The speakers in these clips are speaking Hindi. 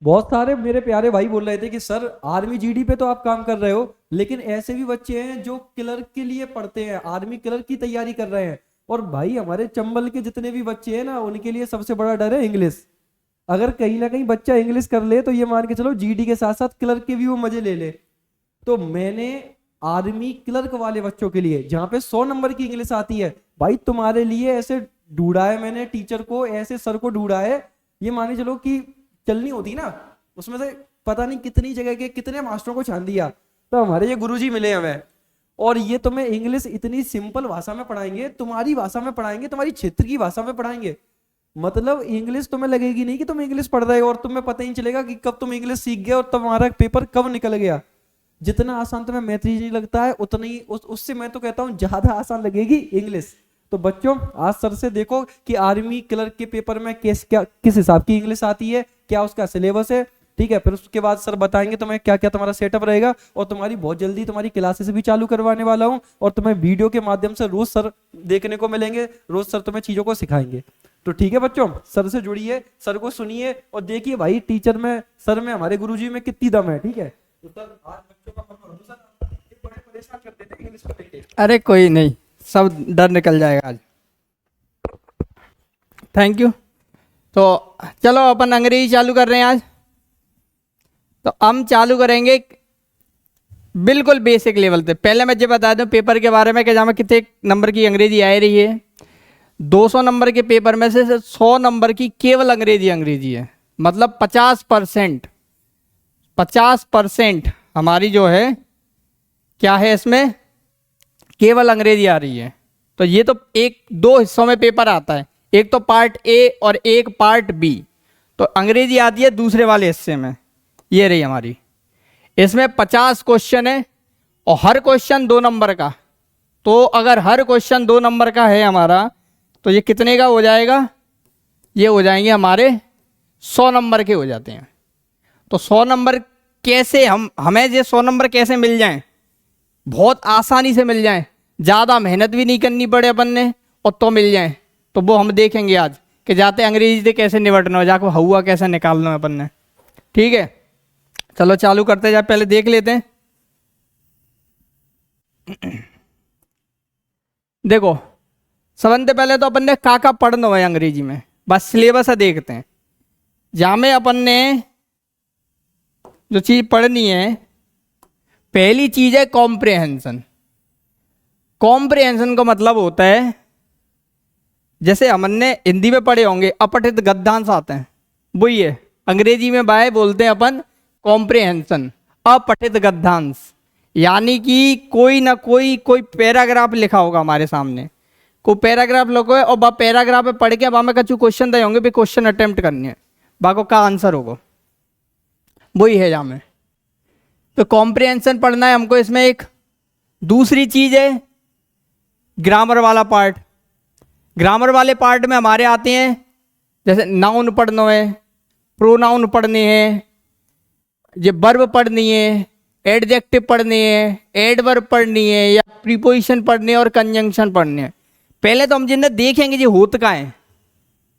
बहुत सारे मेरे प्यारे भाई बोल रहे थे कि सर आर्मी जीडी पे तो आप काम कर रहे हो, लेकिन ऐसे भी बच्चे हैं जो क्लर्क के लिए पढ़ते हैं, आर्मी क्लर्क की तैयारी कर रहे हैं। और भाई हमारे चंबल के जितने भी बच्चे हैं ना, उनके लिए सबसे बड़ा डर है इंग्लिश। अगर कहीं ना कहीं बच्चा इंग्लिश कर ले तो ये मान के चलो जीडी के साथ साथ क्लर्क के भी वो मजे ले ले। तो मैंने आर्मी क्लर्क वाले बच्चों के लिए, जहाँ पे 100 नंबर की इंग्लिश आती है, भाई तुम्हारे लिए ऐसे ढूंढा है मैंने, टीचर को ऐसे सर को ढूंढा है। ये माने चलो कि चलनी होती ना, उसमें से पता नहीं कितनी जगह के कितने मास्टरों को छान दिया, तो हमारे ये गुरुजी मिले हमें। और ये तुम्हें इंग्लिश इतनी सिंपल भाषा में पढ़ाएंगे, तुम्हारी भाषा में पढ़ाएंगे, तुम्हारी क्षेत्र की भाषा में पढ़ाएंगे। मतलब इंग्लिश तुम्हें लगेगी नहीं कि तुम इंग्लिश पढ़ रहे हो, और तुम्हें पता ही नहीं चलेगा कि कब तुम इंग्लिश सीख गए और तुम्हारा पेपर कब निकल गया। जितना आसान तुम्हें मैथ्स लगता है, उतना ही उससे मैं तो कहता हूँ ज्यादा आसान लगेगी इंग्लिश। तो बच्चों आज सर से देखो कि आर्मी क्लर्क के पेपर में किस हिसाब की इंग्लिश आती है, क्या उसका सिलेबस है। ठीक है, फिर उसके बाद सर बताएंगे तुम्हें क्या क्या तुम्हारा सेटअप रहेगा। और तुम्हारी बहुत जल्दी तुम्हारी क्लासेस भी चालू करवाने वाला हूँ, और तुम्हें वीडियो के माध्यम से रोज सर देखने को मिलेंगे, रोज सर तुम्हें चीजों को सिखाएंगे। तो ठीक है बच्चों, सर से जुड़िए, सर को सुनिए, और देखिए भाई टीचर में, सर में, हमारे गुरुजी में कितनी दम है। ठीक है, तो सर आज बच्चों का भरोसा, ये बड़े परेशान कर देते हैं इंग्लिश को लेके। अरे कोई नहीं, सब डर निकल जाएगा आज। Thank you. तो चलो अपन अंग्रेजी चालू कर रहे हैं आज। तो हम चालू करेंगे बिल्कुल बेसिक लेवल पे। पहले मैं ये बता दूं पेपर के बारे में कि जहाँ कितने नंबर की अंग्रेजी आ रही है। 200 नंबर के पेपर में से 100 नंबर की केवल अंग्रेजी है। मतलब 50%, 50% हमारी जो है क्या है, इसमें केवल अंग्रेजी आ रही है। तो ये तो एक दो हिस्सों में पेपर आता है, एक तो पार्ट ए और एक पार्ट बी। तो अंग्रेजी आती है दूसरे वाले हिस्से में, ये रही हमारी। इसमें 50 क्वेश्चन है और हर क्वेश्चन 2 नंबर का। तो अगर हर क्वेश्चन 2 नंबर का है हमारा, तो ये कितने का हो जाएगा? ये हो जाएंगे हमारे 100 नंबर के हो जाते हैं। तो 100 नंबर कैसे हमें ये 100 नंबर कैसे मिल जाएं? बहुत आसानी से मिल जाएं, ज़्यादा मेहनत भी नहीं करनी पड़े अपन ने, और तो मिल जाएं। तो वो हम देखेंगे आज कि जाते अंग्रेजी से कैसे निपटना हो, जाकर हुआ कैसे निकालना है अपन ने। ठीक है, चलो चालू करते जाए, पहले देख लेते हैं। देखो, सबसे पहले तो अपन ने का पढ़ना है अंग्रेजी में, बस सिलेबस देखते हैं। जहाँ में अपन ने जो चीज़ पढ़नी है, पहली चीज़ है कॉम्प्रिहेंशन। कॉम्प्रिहेंशन का मतलब होता है, जैसे हमने हिंदी में पढ़े होंगे अपठित गद्यांश आते हैं, वही है अंग्रेजी में बाय बोलते हैं अपन कॉम्प्रिहेंशन, अपठित गद्यांश। यानी कि कोई ना कोई पैराग्राफ लिखा होगा हमारे सामने, कोई पैराग्राफ लिखो है, और बा पैराग्राफ में पढ़ के अब हमें कछु क्वेश्चन दे होंगे, भी क्वेश्चन अटेम्प्ट करने हैं, बाको का आंसर होगा, वही है जहाँ में। तो कॉम्प्रिहेंशन पढ़ना है हमको। इसमें एक दूसरी चीज है ग्रामर वाला पार्ट। ग्रामर वाले पार्ट में हमारे आते हैं, जैसे नाउन पढ़ना है, प्रोनाउन पढ़ने हैं, ये वर्ब पढ़नी है, एडजेक्टिव पढ़ने हैं, एडवर्ब पढ़नी है, या प्रीपोजिशन पढ़ने और कंजंक्शन पढ़ने हैं। पहले तो हम जिन्हें देखेंगे जी होत का है,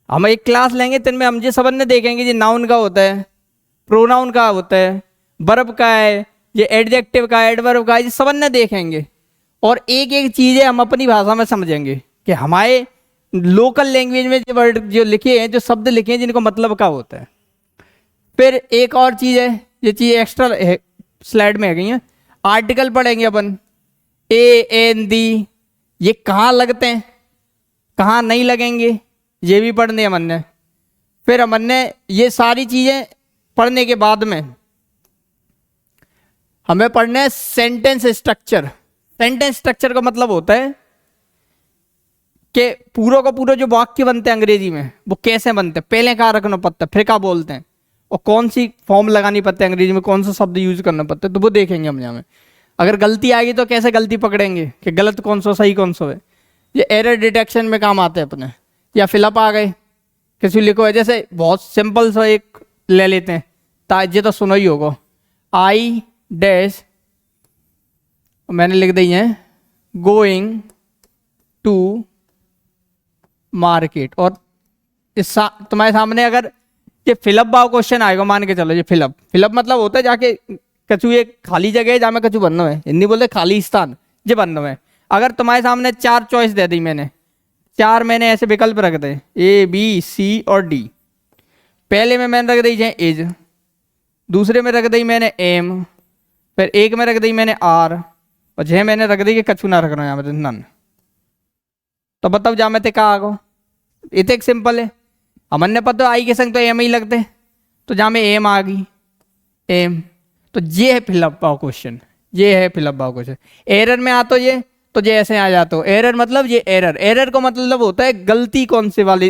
हम एक क्लास लेंगे तिनमें हम जी सबन ने देखेंगे जी नाउन का होता है, प्रोनाउन का होता है, वर्ब का है, ये एडजेक्टिव का, एडवर्ब का है, ये सबन ने देखेंगे। और एक एक चीज़ें हम अपनी भाषा में समझेंगे कि हमारे लोकल लैंग्वेज में जो वर्ड जो लिखे हैं, जो शब्द लिखे हैं, जिनको मतलब का होता है। फिर एक और चीज़ है, ये चीज़ एक्स्ट्रा स्लाइड में है गई है, आर्टिकल पढ़ेंगे अपन, ए एन दी, ये कहाँ लगते हैं कहाँ नहीं लगेंगे, ये भी पढ़ने हमन ने। फिर हमन ने ये सारी चीज़ें पढ़ने के बाद में हमें पढ़ना है सेंटेंस स्ट्रक्चर। सेंटेंस स्ट्रक्चर का मतलब होता है कि पूरा का पूरा जो वाक्य बनते हैं अंग्रेजी में, वो कैसे बनते हैं, पहले कहाँ रखना पड़ता है, फिर क्या बोलते हैं, और कौन सी फॉर्म लगानी पड़ती है अंग्रेजी में, कौन सा शब्द यूज करना पड़ता है, तो वो देखेंगे हम यहाँ में। अगर गलती आएगी तो कैसे गलती पकड़ेंगे कि गलत कौन सा सही कौन सा है। ये एरर डिटेक्शन में काम आते हैं अपने। या फिलअप आ गए, किसी लिखो है, जैसे बहुत सिंपल सा एक ले लेते हैं, ताजे तो सुना ही होगा, आई डैश, मैंने लिख दी है गोइंग टू मार्केट। और तुम्हारे सामने अगर ये फिलअप भाव क्वेश्चन आएगा, मान के चलो। ये फिलअप, फिलअप मतलब होता है जाके कछु एक खाली जगह है जहाँ में कछु बनना है, हिंदी बोलते खाली स्थान जे बनना है। अगर तुम्हारे सामने 4 चॉइस दे दी मैंने, 4 मैंने ऐसे विकल्प रख दे, ए बी सी और डी। पहले में मैंने रख दी है एज, दूसरे में रख दी मैंने एम, फिर एक में रख दी मैंने आर, और जह मैंने रख दी कि कछु ना रखना यहाँ पे नन। तो बताओ जा मैं ते कहा आगो, ये तो एक सिंपल है। हमन ने पता आई के संग तो एम ही लगते, तो जहाँ में एम आ गई एम। तो ये है फिलअप पाओ क्वेश्चन, ये है फिलअप पाओ क्वेश्चन। एरर में आ तो ये ऐसे आ जाते हो। एरर मतलब ये एरर, एरर को मतलब होता है गलती कौन से वाले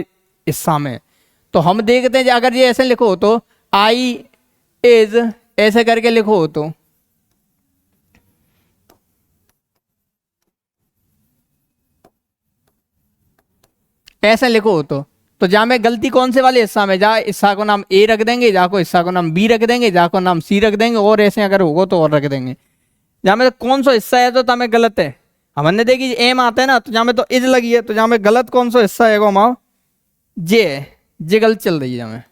हिस्सा में। तो हम देखते हैं अगर ये ऐसे लिखो तो आई इज ऐसे करके लिखो तो ऐसे लिखो तो जहाँ में गलती कौन से वाले हिस्सा में, जहाँ हिस्सा को नाम ए रख देंगे, जहाँ को हिस्सा को नाम बी रख देंगे, जहाँ को नाम सी रख देंगे, और ऐसे अगर होगा तो और रख देंगे। जहाँ में तो कौन सा हिस्सा है तो तमें गलत है, हमने देखी एम आता है ना, तो जहाँ में तो इज लगी है, तो जहाँ में गलत कौन सा हिस्सा है हमारा जे है, जे गलत चल रही है, जहाँ में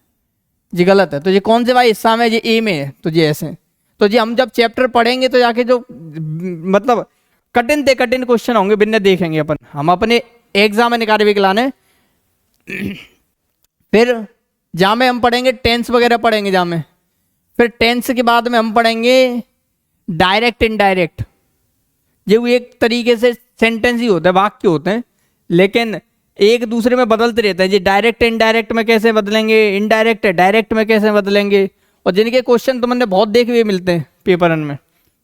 जी गलत है। तो ये कौन से भाई हिस्सा में, ये ए में है, तो ये ऐसे। तो जी हम जब चैप्टर पढ़ेंगे तो जाके जो मतलब कठिन से कठिन क्वेश्चन होंगे बिन्ने देखेंगे अपन, हम अपने एग्जाम में निकाले भी लाने। फिर जहाँ में हम पढ़ेंगे टेंस वगैरह पढ़ेंगे जहाँ में, फिर टेंस के बाद में हम पढ़ेंगे डायरेक्ट इनडायरेक्ट। जो एक तरीके से सेंटेंस ही होता है, वाक्य होते हैं, लेकिन एक दूसरे में बदलते रहते हैं। जी डायरेक्ट इनडायरेक्ट में कैसे बदलेंगे, इनडायरेक्ट डायरेक्ट में कैसे बदलेंगे, और जिनके क्वेश्चन तो मैंने बहुत देखे हुए मिलते हैं पेपरन में।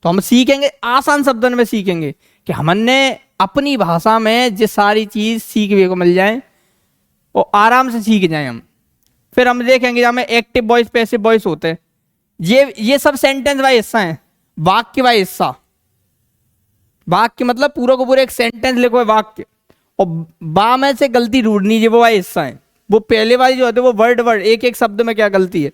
तो हम सीखेंगे आसान शब्दन में, सीखेंगे कि हमने अपनी भाषा में जो सारी चीज सीखने को मिल जाए और आराम से सीख जाए हम। फिर हम देखेंगे जहाँ में एक्टिव वॉइस पैसिव वॉइस होते हैं, ये सब सेंटेंस वाइज हिस्सा है, वाक्य वाइज हिस्सा। वाक्य मतलब पूरा को पूरा एक सेंटेंस लिखो है वाक्य, और बा में से गलती ढूंढनी है, वो वाला हिस्सा है। वो पहले वाली जो होते है वो वर्ड एक एक शब्द में क्या गलती है,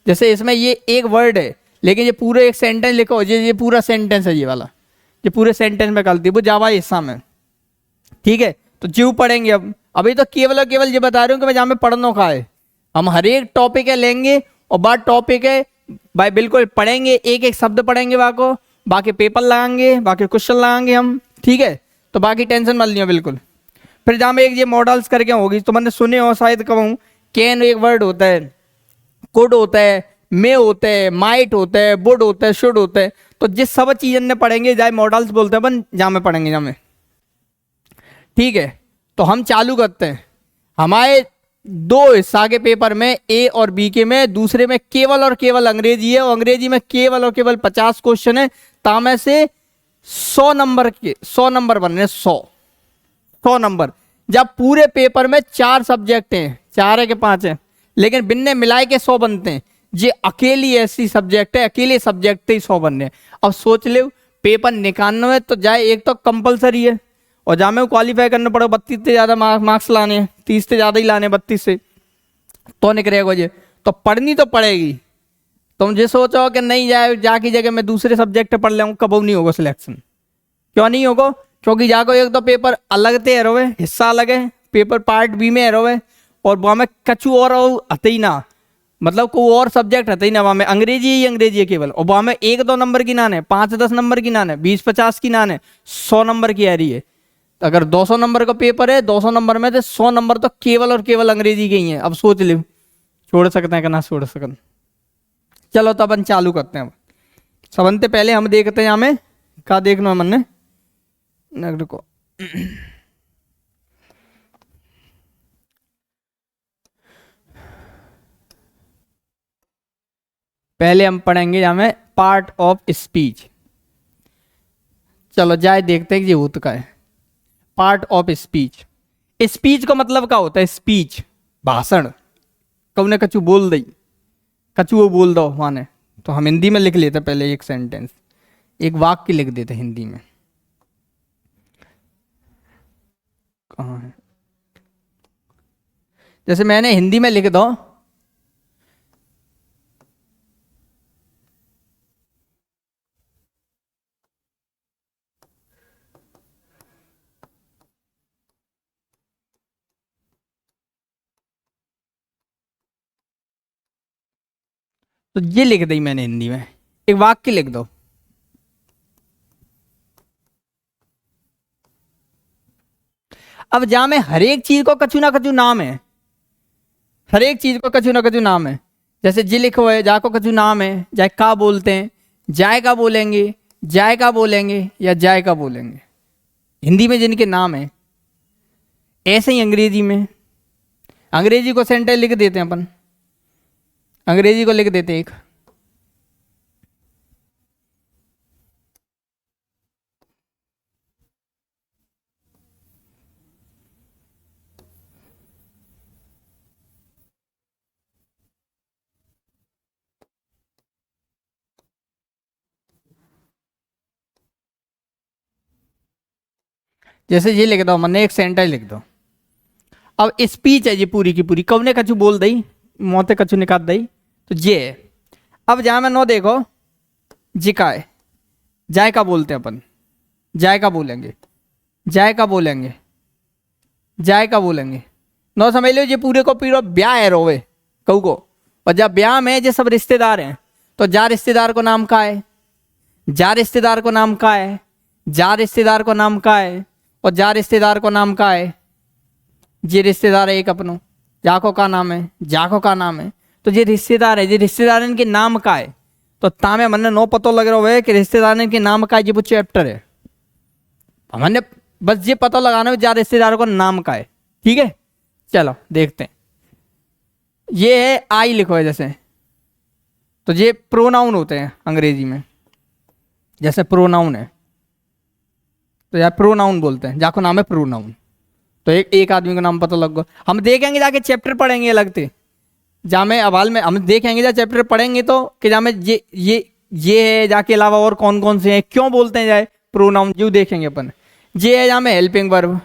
जैसे इसमें ये एक वर्ड है लेकिन ये पूरे एक सेंटेंस लिखो, ये पूरा सेंटेंस है, ये वाला ये पूरे सेंटेंस में गलती है, वो जावा हिस्सा में। ठीक है, तो जीव पढ़ेंगे अब। अभी तो केवल और केवल ये बता रहा हूँ कि मैं जहाँ में पढ़ना का है, हम हर एक टॉपिक है लेंगे और बाद टॉपिक है भाई बिल्कुल पढ़ेंगे, एक एक शब्द पढ़ेंगे वहाँ को, बाकी पेपर लगाएंगे, बाकी क्वेश्चन लगाएंगे हम। ठीक है, तो बाकी टेंशन मत लियो बिल्कुल। फिर जहाँ में एक ये मॉडल्स करके होगी, तो मैंने सुने हो शायद कहूँ, कैन एक वर्ड होता है, कुड होता है, मे होता है, माइट होता है, वुड होता है, शुड होता है। तो जिस सब चीज़ ने पढ़ेंगे जाए मॉडल्स बोलते हैं अपन, जहाँ में पढ़ेंगे जहाँ में। ठीक है, तो हम चालू करते हैं। हमारे 2 हिस्सा के पेपर में, ए और बी के में, दूसरे में केवल और केवल अंग्रेजी है, और अंग्रेजी में केवल और केवल 50 क्वेश्चन है। तामे से 100 नंबर के 100 नंबर बन रहे, 100 नंबर। जब पूरे पेपर में 4 सब्जेक्ट हैं, 4 है कि 5 है, लेकिन बिन्ने मिलाए के 100 बनते हैं। ये अकेली ऐसी सब्जेक्ट है, अकेले सब्जेक्ट ही 100 बनने। अब सोच ले पेपर निकालना है तो जाए एक तो कंपलसरी है, और जहाँ में क्वालिफाई करना पड़ेगा, 32 से ज़्यादा मार्क्स लाने हैं, 30 से ज़्यादा ही लाने, 32 से तो निकलेगा ये। तो पढ़नी तो पड़ेगी। तुम जो सोचो कि नहीं जाए जाके जगह मैं दूसरे सब्जेक्ट पढ़ लें, कब नहीं होगा सिलेक्शन। क्यों नहीं होगा? क्योंकि जाको एक तो पेपर अलग थे रोवे, हिस्सा अलग है, पेपर पार्ट बी में रोवे, और वहाँ में कछु और हते ही ना, मतलब कोई और सब्जेक्ट हते ही ना, वहाँ में अंग्रेजी ही अंग्रेजी है केवल, और वहाँ में 1-2 नंबर की नान है, 5-10 नंबर की नान है, 20-50 की नान है, 100 नंबर की आ रही है। अगर 200 नंबर का पेपर है, 200 नंबर में से 100 नंबर तो केवल और केवल अंग्रेजी के ही हैं। अब सोच ले छोड़ सकते हैं कि ना छोड़ सकते। चलो तो अपन चालू करते हैं। सबसे पहले हम देखते हैं यहाँ में क्या देखना है मन ने को। पहले हम पढ़ेंगे यहाँ में पार्ट ऑफ स्पीच। चलो जाए देखते हैं कि ये होता क्या है पार्ट ऑफ स्पीच। स्पीच का मतलब क्या होता है? स्पीच भाषण, कौने कछु बोल दई, कछु वो बोल दो माने। तो हम हिंदी में लिख लेते पहले एक सेंटेंस, एक वाक्य लिख देते हिंदी में। कहाँ है? जैसे मैंने हिंदी में लिख दो, तो ये लिख दी मैंने हिंदी में, एक वाक्य लिख दो। अब जहां में हर एक चीज को कछु ना कछु नाम है, हर एक चीज को कछु ना कछु नाम है। जैसे जी लिखो है, जा को कछु नाम है, जाए का बोलते हैं, जायका बोलेंगे, जायका बोलेंगे या जायका बोलेंगे, हिंदी में जिनके नाम है। ऐसे ही अंग्रेजी में, अंग्रेजी को सेंटेंस लिख देते हैं अपन, अंग्रेजी को लिख देते हैं एक, जैसे ये लिख दो, मैंने एक सेंटेंस लिख दो। अब स्पीच है ये पूरी की पूरी, कब ने कछु बोल दई, मोते कछु निकाल दई, तो ये है। अब जहां में नो देखो, जिका है, जायका बोलते हैं अपन, जायका बोलेंगे, जायका बोलेंगे, जायका बोलेंगे। नो समझ लो ये पूरे को पूरा ब्याह है रोवे कहू को, और जब ब्याह में ये सब रिश्तेदार हैं, तो जा रिश्तेदार को नाम का है, जा रिश्तेदार को नाम का है, जा रिश्तेदार को नाम का है, और जा रिश्तेदार को नाम का है। ये रिश्तेदार है एक अपनो, जाको का नाम है, जाको का नाम है, तो ये रिश्तेदार है, ये रिश्तेदार इनके नाम का है। तो तामे मन नो पतो लग रहा है कि रिश्तेदार इनके नाम का है, ये वो चैप्टर है। हमने बस ये पता लगाना है जा रिश्तेदार को नाम का है, ठीक है। चलो देखते हैं, ये है आई लिखो है जैसे, तो ये प्रोनाउन होते हैं अंग्रेजी में, जैसे प्रोनाउन है तो यार प्रोनाउन बोलते हैं, जाको नाम है प्रोनाउन। तो एक आदमी का नाम पता लग गया। हम देखेंगे जाके चैप्टर पढ़ेंगे अलग से, जहाँ में अवाल में हम देखेंगे जा चैप्टर पढ़ेंगे तो कि जहाँ में ये है, जाके अलावा और कौन कौन से हैं, क्यों बोलते हैं जाए प्रोनाउन, जो देखेंगे अपन। ये है जहाँ में हेल्पिंग वर्ब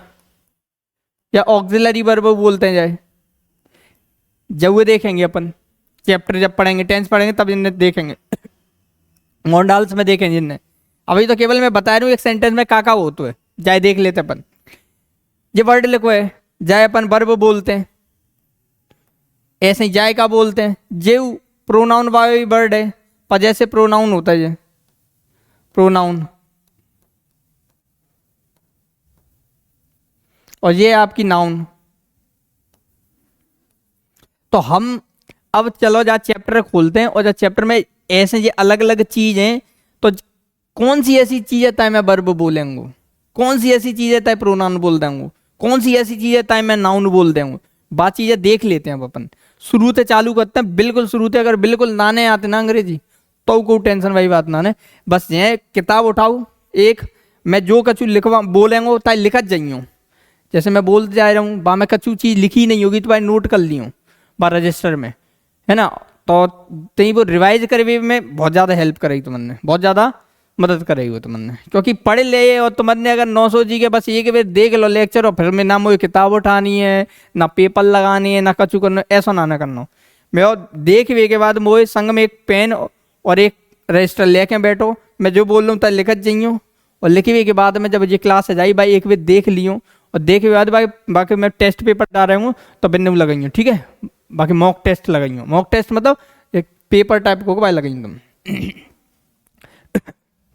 या ऑक्सिलरी वर्ब बोलते हैं जाए, जब वो देखेंगे अपन चैप्टर जब पढ़ेंगे, टेंस पढ़ेंगे तब इन्हें देखेंगे, मॉडल्स में देखेंगे इन्हें। अभी तो केवल मैं बता रहा हूँ एक सेंटेंस में का होता है, जाए देख लेते अपन। ये वर्ड लिखो है, जाए अपन वर्ब बोलते हैं, ऐसे ही जाए का बोलते हैं। जेव प्रोनाउन वाला वर्ड है, पर जैसे प्रोनाउन होता है ये प्रोनाउन, और ये आपकी नाउन। तो हम अब चलो जा चैप्टर खोलते हैं, और जब चैप्टर में ऐसे ये अलग अलग चीज हैं, तो कौन सी ऐसी चीज है ताकि मैं वर्ब बोलेंगे, कौन सी ऐसी चीज है ताकि प्रोनाउन बोल देंगे, कौन सी ऐसी चीज है ताकि मैं नाउन बोल देंगे। बात चीजें देख लेते हैं अब अपन, शुरू से चालू करते हैं। बिल्कुल शुरू से अगर बिल्कुल नाने आते ना अंग्रेजी तो कोई टेंशन वाली बात ना है। बस ये किताब उठाओ एक, मैं जो कछु लिखवा बोलेंगे ताकि लिखत जाइयो, जैसे मैं बोलते जा रहा हूँ, बा मैं कछु चीज लिखी नहीं होगी तो भाई नोट कर लियो बा रजिस्टर में, है ना। तो तई वो रिवाइज करने में बहुत ज़्यादा हेल्प करेगी तुमने, बहुत ज़्यादा मदद करेगी वो तुमने, क्योंकि पढ़ ले और तुमने अगर 900 जी के बस एक बार देख लो लेक्चर, और फिर में ना मुझे किताब उठानी है, ना पेपर लगानी है, ना कछु करना, ऐसा ना करना। मैं और देख वे के बाद मुझे संग में एक पेन और एक रजिस्टर लेके बैठो, मैं जो बोल रहा हूँ तब लिखत जाइयो, और लिखे हुए के बाद में जब ये क्लास आ जाई भाई एक बार देख लियो, और देखे के बाद भाई बाकी मैं टेस्ट पेपर डाल रहा हूँ तो बिन्ने लगाइयो, ठीक है। बाकी मॉक टेस्ट लगाइयो, मॉक टेस्ट मतलब एक पेपर टाइप को भाई लगाइयो तुम।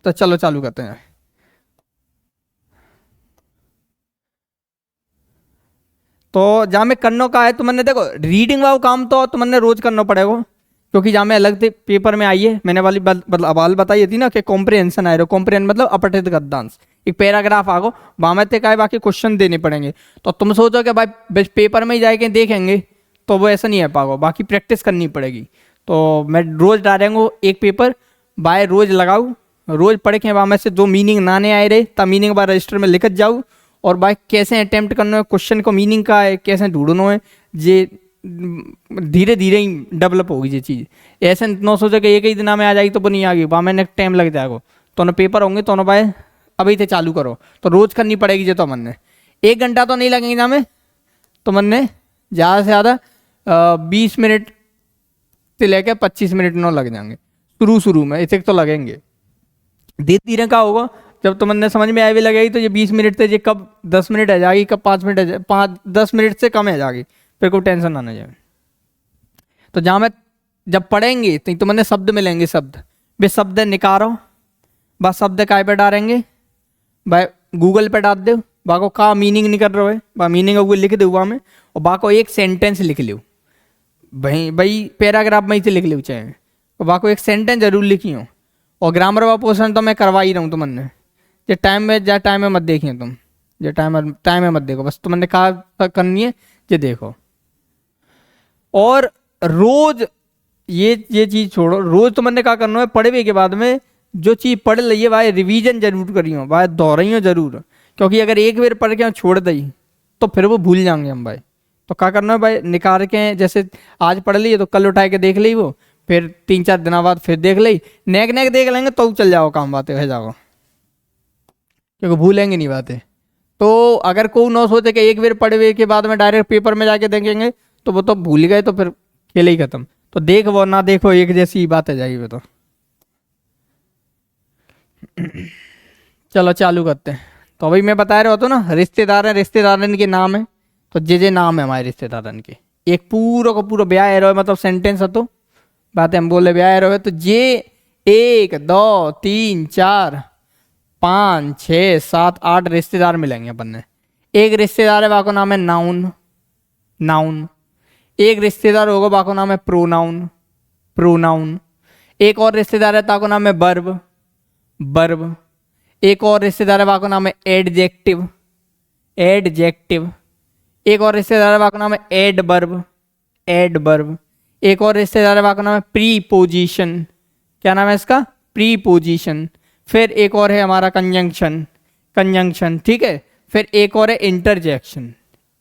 तो चलो चालू करते हैं। तो जहाँ में करने का है तुमने देखो, रीडिंग वाला काम तो तुमने रोज करना पड़ेगा, क्योंकि जहाँ में अलग से पेपर में आई है, मैंने वाली बाल बताई थी ना कि कॉम्प्रिहेंशन आए रहो, कॉम्प्रिहेंशन मतलब अपठित गद्यांश, एक पैराग्राफ आगो वहाँ तक आए, बाकी क्वेश्चन देने पड़ेंगे। तो तुम सोचो कि भाई बस पेपर में ही जाके देखेंगे तो वो ऐसा नहीं है पाओगे, बाकी प्रैक्टिस करनी पड़ेगी। तो मैं रोज डालेंगे एक पेपर बाय रोज लगाऊ, रोज पढ़ के वहाँ में से जो मीनिंग नाने आए रहे तब मीनिंग बाय रजिस्टर में लिखत जाऊँ, और भाई कैसे अटेम्प्ट करना है, क्वेश्चन को मीनिंग का है कैसे ढूंढना है, ये धीरे धीरे ही डेवलप होगी ये चीज़। ऐसे न सोचो कि एक ही दिन में आ जाएगी तो वो नहीं आ गई, वहाँ में टाइम लग जाएगा। तो ना पेपर होंगे तो ना भाई अभी से चालू करो, तो रोज करनी पड़ेगी ये। तो मन ने 1 घंटा तो नहीं लगेंगे ना में, तो मन ने ज़्यादा से ज़्यादा 20 मिनट से लेकर 25 मिनट न लग जाएंगे शुरू में, इसे तो लगेंगे। धीरे धीरे का होगा, जब तुमने समझ में आए भी लगेगी तो ये 20 मिनट से ये कब 10 मिनट आ जाएगी, कब 5 मिनट आ जाए, 10 मिनट से कम आ जाएगी, फिर कोई टेंशन ना जाए। तो जहाँ में जब पढ़ेंगे तो तुमने शब्द मिलेंगे, शब्द वे शब्द निकारो, बस शब्द काय पे डालेंगे भाई, गूगल पे डाल दो, बाको का मीनिंग नहीं कर रहे हो, बा मीनिंग वो लिख दो वहाँ में, और बाको एक सेंटेंस लिख लो भाई, पैराग्राफ में ही से लिख लो चाहे, और बाको एक सेंटेंस जरूर लिखी हो। और ग्रामर वाला पोर्शन तो मैं करवा ही रहा हूँ तुमने, जो टाइम में मत देखिए तुम, जो टाइम में मत देखो, बस तुमने कहा करनी है ये देखो। और रोज ये चीज छोड़ो, रोज तुमने क्या करना है, पढ़े के बाद में जो चीज पढ़ ली भाई रिवीजन जरूर करियो भाई, दोहराइयो जरूर, क्योंकि अगर एक बार पढ़ के हम छोड़ दी तो फिर वो भूल जाएंगे हम भाई। तो क्या करना है भाई, निकाल के जैसे आज पढ़ लिए तो कल उठा के देख ली, वो फिर 3-4 दिन बाद फिर देख ली, नेक देख लेंगे तो चल जाओ काम, बातें है जाओ, क्योंकि भूलेंगे नहीं बातें। तो अगर कोई न सोचे कि एक बार पढ़े के बाद में डायरेक्ट पेपर में जाके देखेंगे तो वो तो भूल गए, तो फिर खेल ही खत्म। तो देख वो ना देखो एक जैसी बात है जाएगी वो तो। चलो चालू करते हैं। तो अभी मैं बता रहा होता ना, रिश्तेदार हैं, रिश्तेदारन के नाम है, तो जे नाम है हमारे रिश्तेदारन के, एक पूरा का पूरा ब्याह है मतलब सेंटेंस है, तो बातें हम बोले ब्याह है, तो जे 1 2 3 4 5 6 7 8 रिश्तेदार मिलेंगे अपन ने। एक रिश्तेदार है बाको नाम है नाउन, नाउन। एक रिश्तेदार होगा बाको नाम है प्रोनाउन, प्रोनाउन। एक और रिश्तेदार है ताको नाम है वर्ब, वर्ब। एक और रिश्तेदार है बाको नाम है एडजेक्टिव, एडजेक्टिव। एक और रिश्तेदार है बाको नाम है एडवर्ब, एडवर्ब। एक और रिश्तेदार है बाको नाम है प्रीपोजिशन, क्या नाम है इसका, प्रीपोजिशन। फिर एक और है हमारा कंजंक्शन, कंजंक्शन, ठीक है। फिर एक और है इंटरजेक्शन,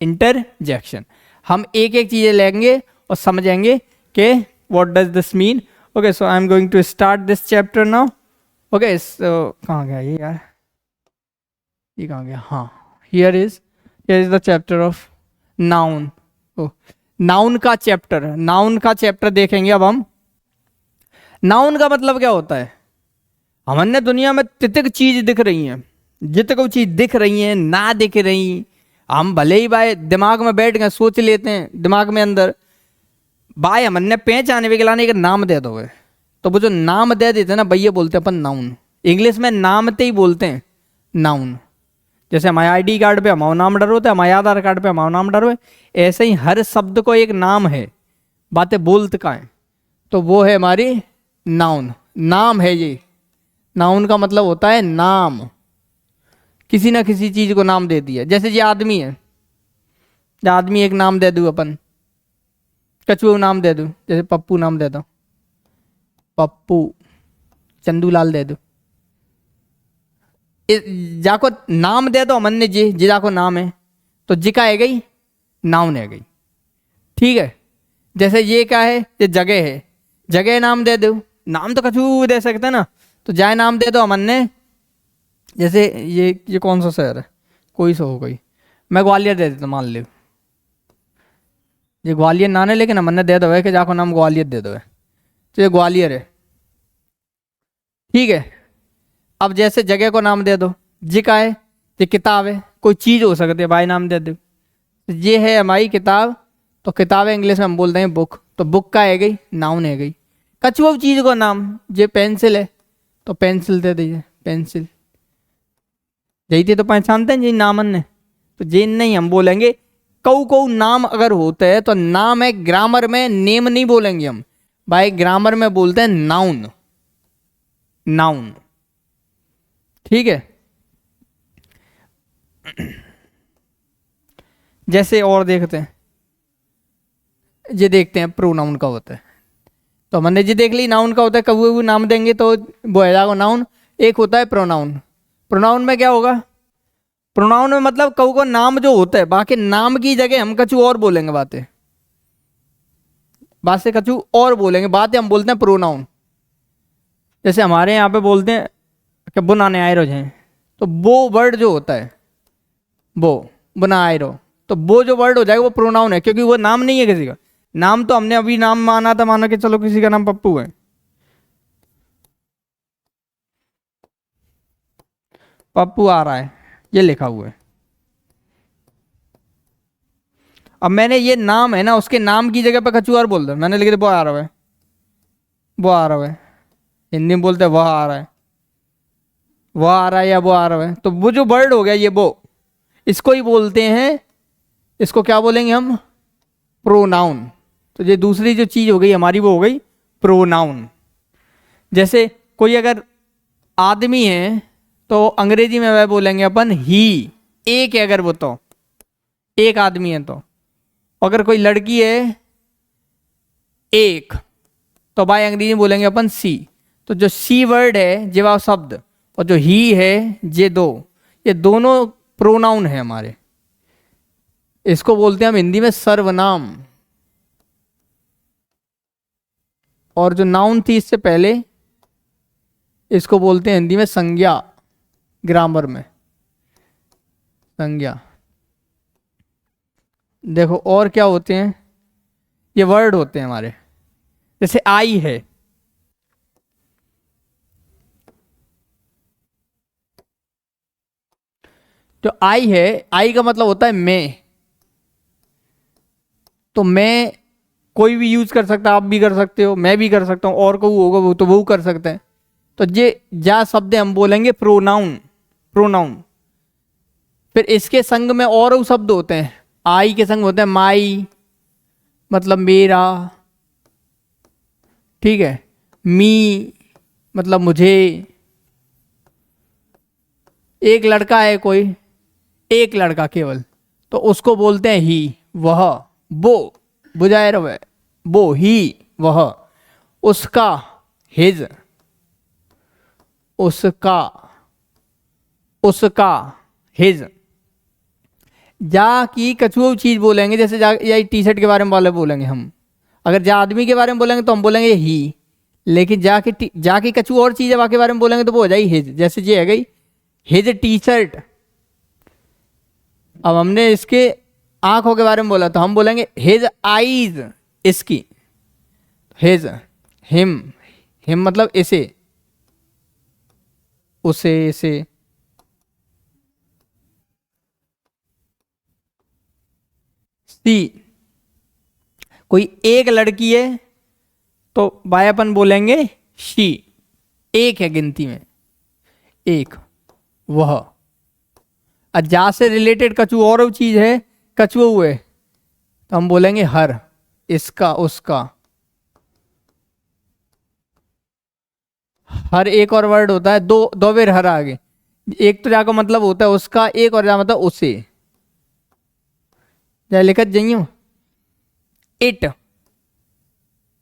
इंटरजेक्शन। हम एक एक चीजें लेंगे और समझेंगे कि what does this mean. Okay, so I am going to start this chapter now. Okay, so कहाँ गया ये यार, ये कहाँ गया, हाँ here is the chapter of noun. Noun का चैप्टर, नाउन का चैप्टर देखेंगे अब हम। नाउन का मतलब क्या होता है, हमने दुनिया में जितनी चीज दिख रही हैं, जितनी चीज दिख रही हैं ना दिख रही, हम भले ही भाई दिमाग में बैठ गए सोच लेते हैं दिमाग में अंदर, भाई हमने पहचाने के लाने का नाम दे दो, तो वो जो नाम दे देते हैं ना भैया बोलते हैं अपन नाउन। इंग्लिश में नाम ते ही बोलते हैं नाउन। जैसे हमारे ID कार्ड पे हमारा नाम डर होता है, हमारे आधार कार्ड पे हमारा नाम डर हो, ऐसे ही हर शब्द को एक नाम है, बातें बोलते का है, तो वो है हमारी नाउन, नाम है ये। नाउन का मतलब होता है नाम, किसी ना किसी चीज को नाम दे दिया। जैसे ये आदमी है, ये आदमी एक नाम दे दूं अपन, कछुआ नाम दे दूं, जैसे पप्पू नाम दे दो, पप्पू, चंदूलाल दे दो, जाको नाम दे दो मन ने जी जाको नाम है, तो जी का है गई, नाउन है गई, ठीक है। जैसे ये क्या है, ये जगह है, जगह नाम दे दो, नाम तो कछु दे सकते हैं ना, तो जाए नाम दे दो मन ने। जैसे ये कौन सा शहर है, कोई सा हो कोई, मैं ग्वालियर दे देता मान लो, ये ग्वालियर नाम है लेकिन मन ने दे दो है कि जाको नाम ग्वालियर दे दो है, तो ये ग्वालियर है, ठीक है। अब जैसे जगह को नाम दे दो, जी का है, ये किताब है, कोई चीज हो सकती है भाई नाम दे दो, ये है हमारी किताब, तो किताब है इंग्लिश में हम बोलते हैं बुक, तो बुक का है गई, नाउन है गई। कछुआ चीज को नाम, ये पेंसिल है तो पेंसिल दे दीजिए, पेंसिल। यही थे तो पहचानते हैं जी नामन ने, तो जे नहीं हम बोलेंगे। कऊ नाम अगर होते हैं तो नाम है, ग्रामर में नेम नहीं बोलेंगे हम भाई, ग्रामर में बोलते हैं नाउन, नाउन, ठीक है। जैसे और देखते हैं, ये देखते हैं प्रोनाउन का होता है, तो हमने जी देख ली नाउन का होता है, कभी नाम देंगे तो वो है जाएगा नाउन। एक होता है प्रोनाउन, प्रोनाउन में क्या होगा, प्रोनाउन में मतलब कऊ को नाम जो होता है, बाकी नाम की जगह हम कछु और बोलेंगे, बातें बात से कछु और बोलेंगे, बातें हम बोलते हैं प्रोनाउन। जैसे हमारे यहाँ पे बोलते हैं कि बुनाने आए रो जाए, तो वो वर्ड जो होता है वो बुना आए रो, तो वो जो वर्ड हो जाएगा वो प्रोनाउन है, क्योंकि वो नाम नहीं है किसी का। नाम तो हमने अभी नाम माना था, माना कि चलो किसी का नाम पप्पू है, पप्पू आ रहा है, ये लिखा हुआ है। अब मैंने ये नाम है ना, उसके नाम की जगह पे कछु और बोल दो, मैंने लिख दिया बॉय आ रहा है, वो आ रहा है, हिंदी में बोलते हैं वह आ रहा है, वह आ रहा है या वो आ रहा है। तो वो जो वर्ड हो गया ये वो, इसको ही बोलते हैं, इसको क्या बोलेंगे हम, प्रोनाउन। तो ये दूसरी जो चीज हो गई हमारी वो हो गई प्रोनाउन। जैसे कोई अगर आदमी है तो अंग्रेजी में वह बोलेंगे अपन ही, एक है अगर वो, तो एक आदमी है तो। अगर कोई लड़की है एक, तो भाई अंग्रेजी में बोलेंगे अपन सी। तो जो सी वर्ड है जवाब शब्द, और जो ही है ये दो, ये दोनों प्रोनाउन है हमारे। इसको बोलते हैं हम हिंदी में सर्वनाम। और जो नाउन थी इससे पहले, इसको बोलते हैं हिंदी में संज्ञा, ग्रामर में संज्ञा। देखो और क्या होते हैं, ये वर्ड होते हैं हमारे। जैसे आई है, जो आई है, आई का मतलब होता है मैं। तो मैं कोई भी यूज कर सकता है, आप भी कर सकते हो, मैं भी कर सकता हूं, और कोई होगा वो तो वो कर सकता है। तो ये जा शब्द हम बोलेंगे प्रोनाउन, प्रोनाउन। फिर इसके संग में और शब्द होते हैं, आई के संग होते हैं माई, मतलब मेरा, ठीक है, मी मतलब मुझे। एक लड़का है कोई, एक लड़का केवल, तो उसको बोलते हैं ही, वह, वो, बुझाए वह, वो ही, वह, उसका, हिज, उसका, उसका, हिज। जा की कछुआ चीज बोलेंगे, जैसे जा या टी शर्ट के बारे में वाले बोलेंगे हम। अगर जा आदमी के बारे में बोलेंगे तो हम बोलेंगे ही, लेकिन जा की कछुआ और चीज के बारे में बोलेंगे तो वो हो जाएगी हिज। जैसे ये है गई हिज टी शर्ट। अब हमने इसके आंखों के बारे में बोला तो हम बोलेंगे हिज आईज, इसकी, हिज, हिम, हिम मतलब इसे, उसे, इसे। सी, कोई एक लड़की है तो भाई अपन बोलेंगे शी, एक है गिनती में, एक, वह। और जा से रिलेटेड कछु और चीज है, कछुआ हुए, तो हम बोलेंगे हर, इसका, उसका। हर एक और वर्ड होता है, दो दो बेर हर आगे। एक तो जा का मतलब होता है उसका, एक और जा मतलब उसे। क्या लिखत जाइयो, इट,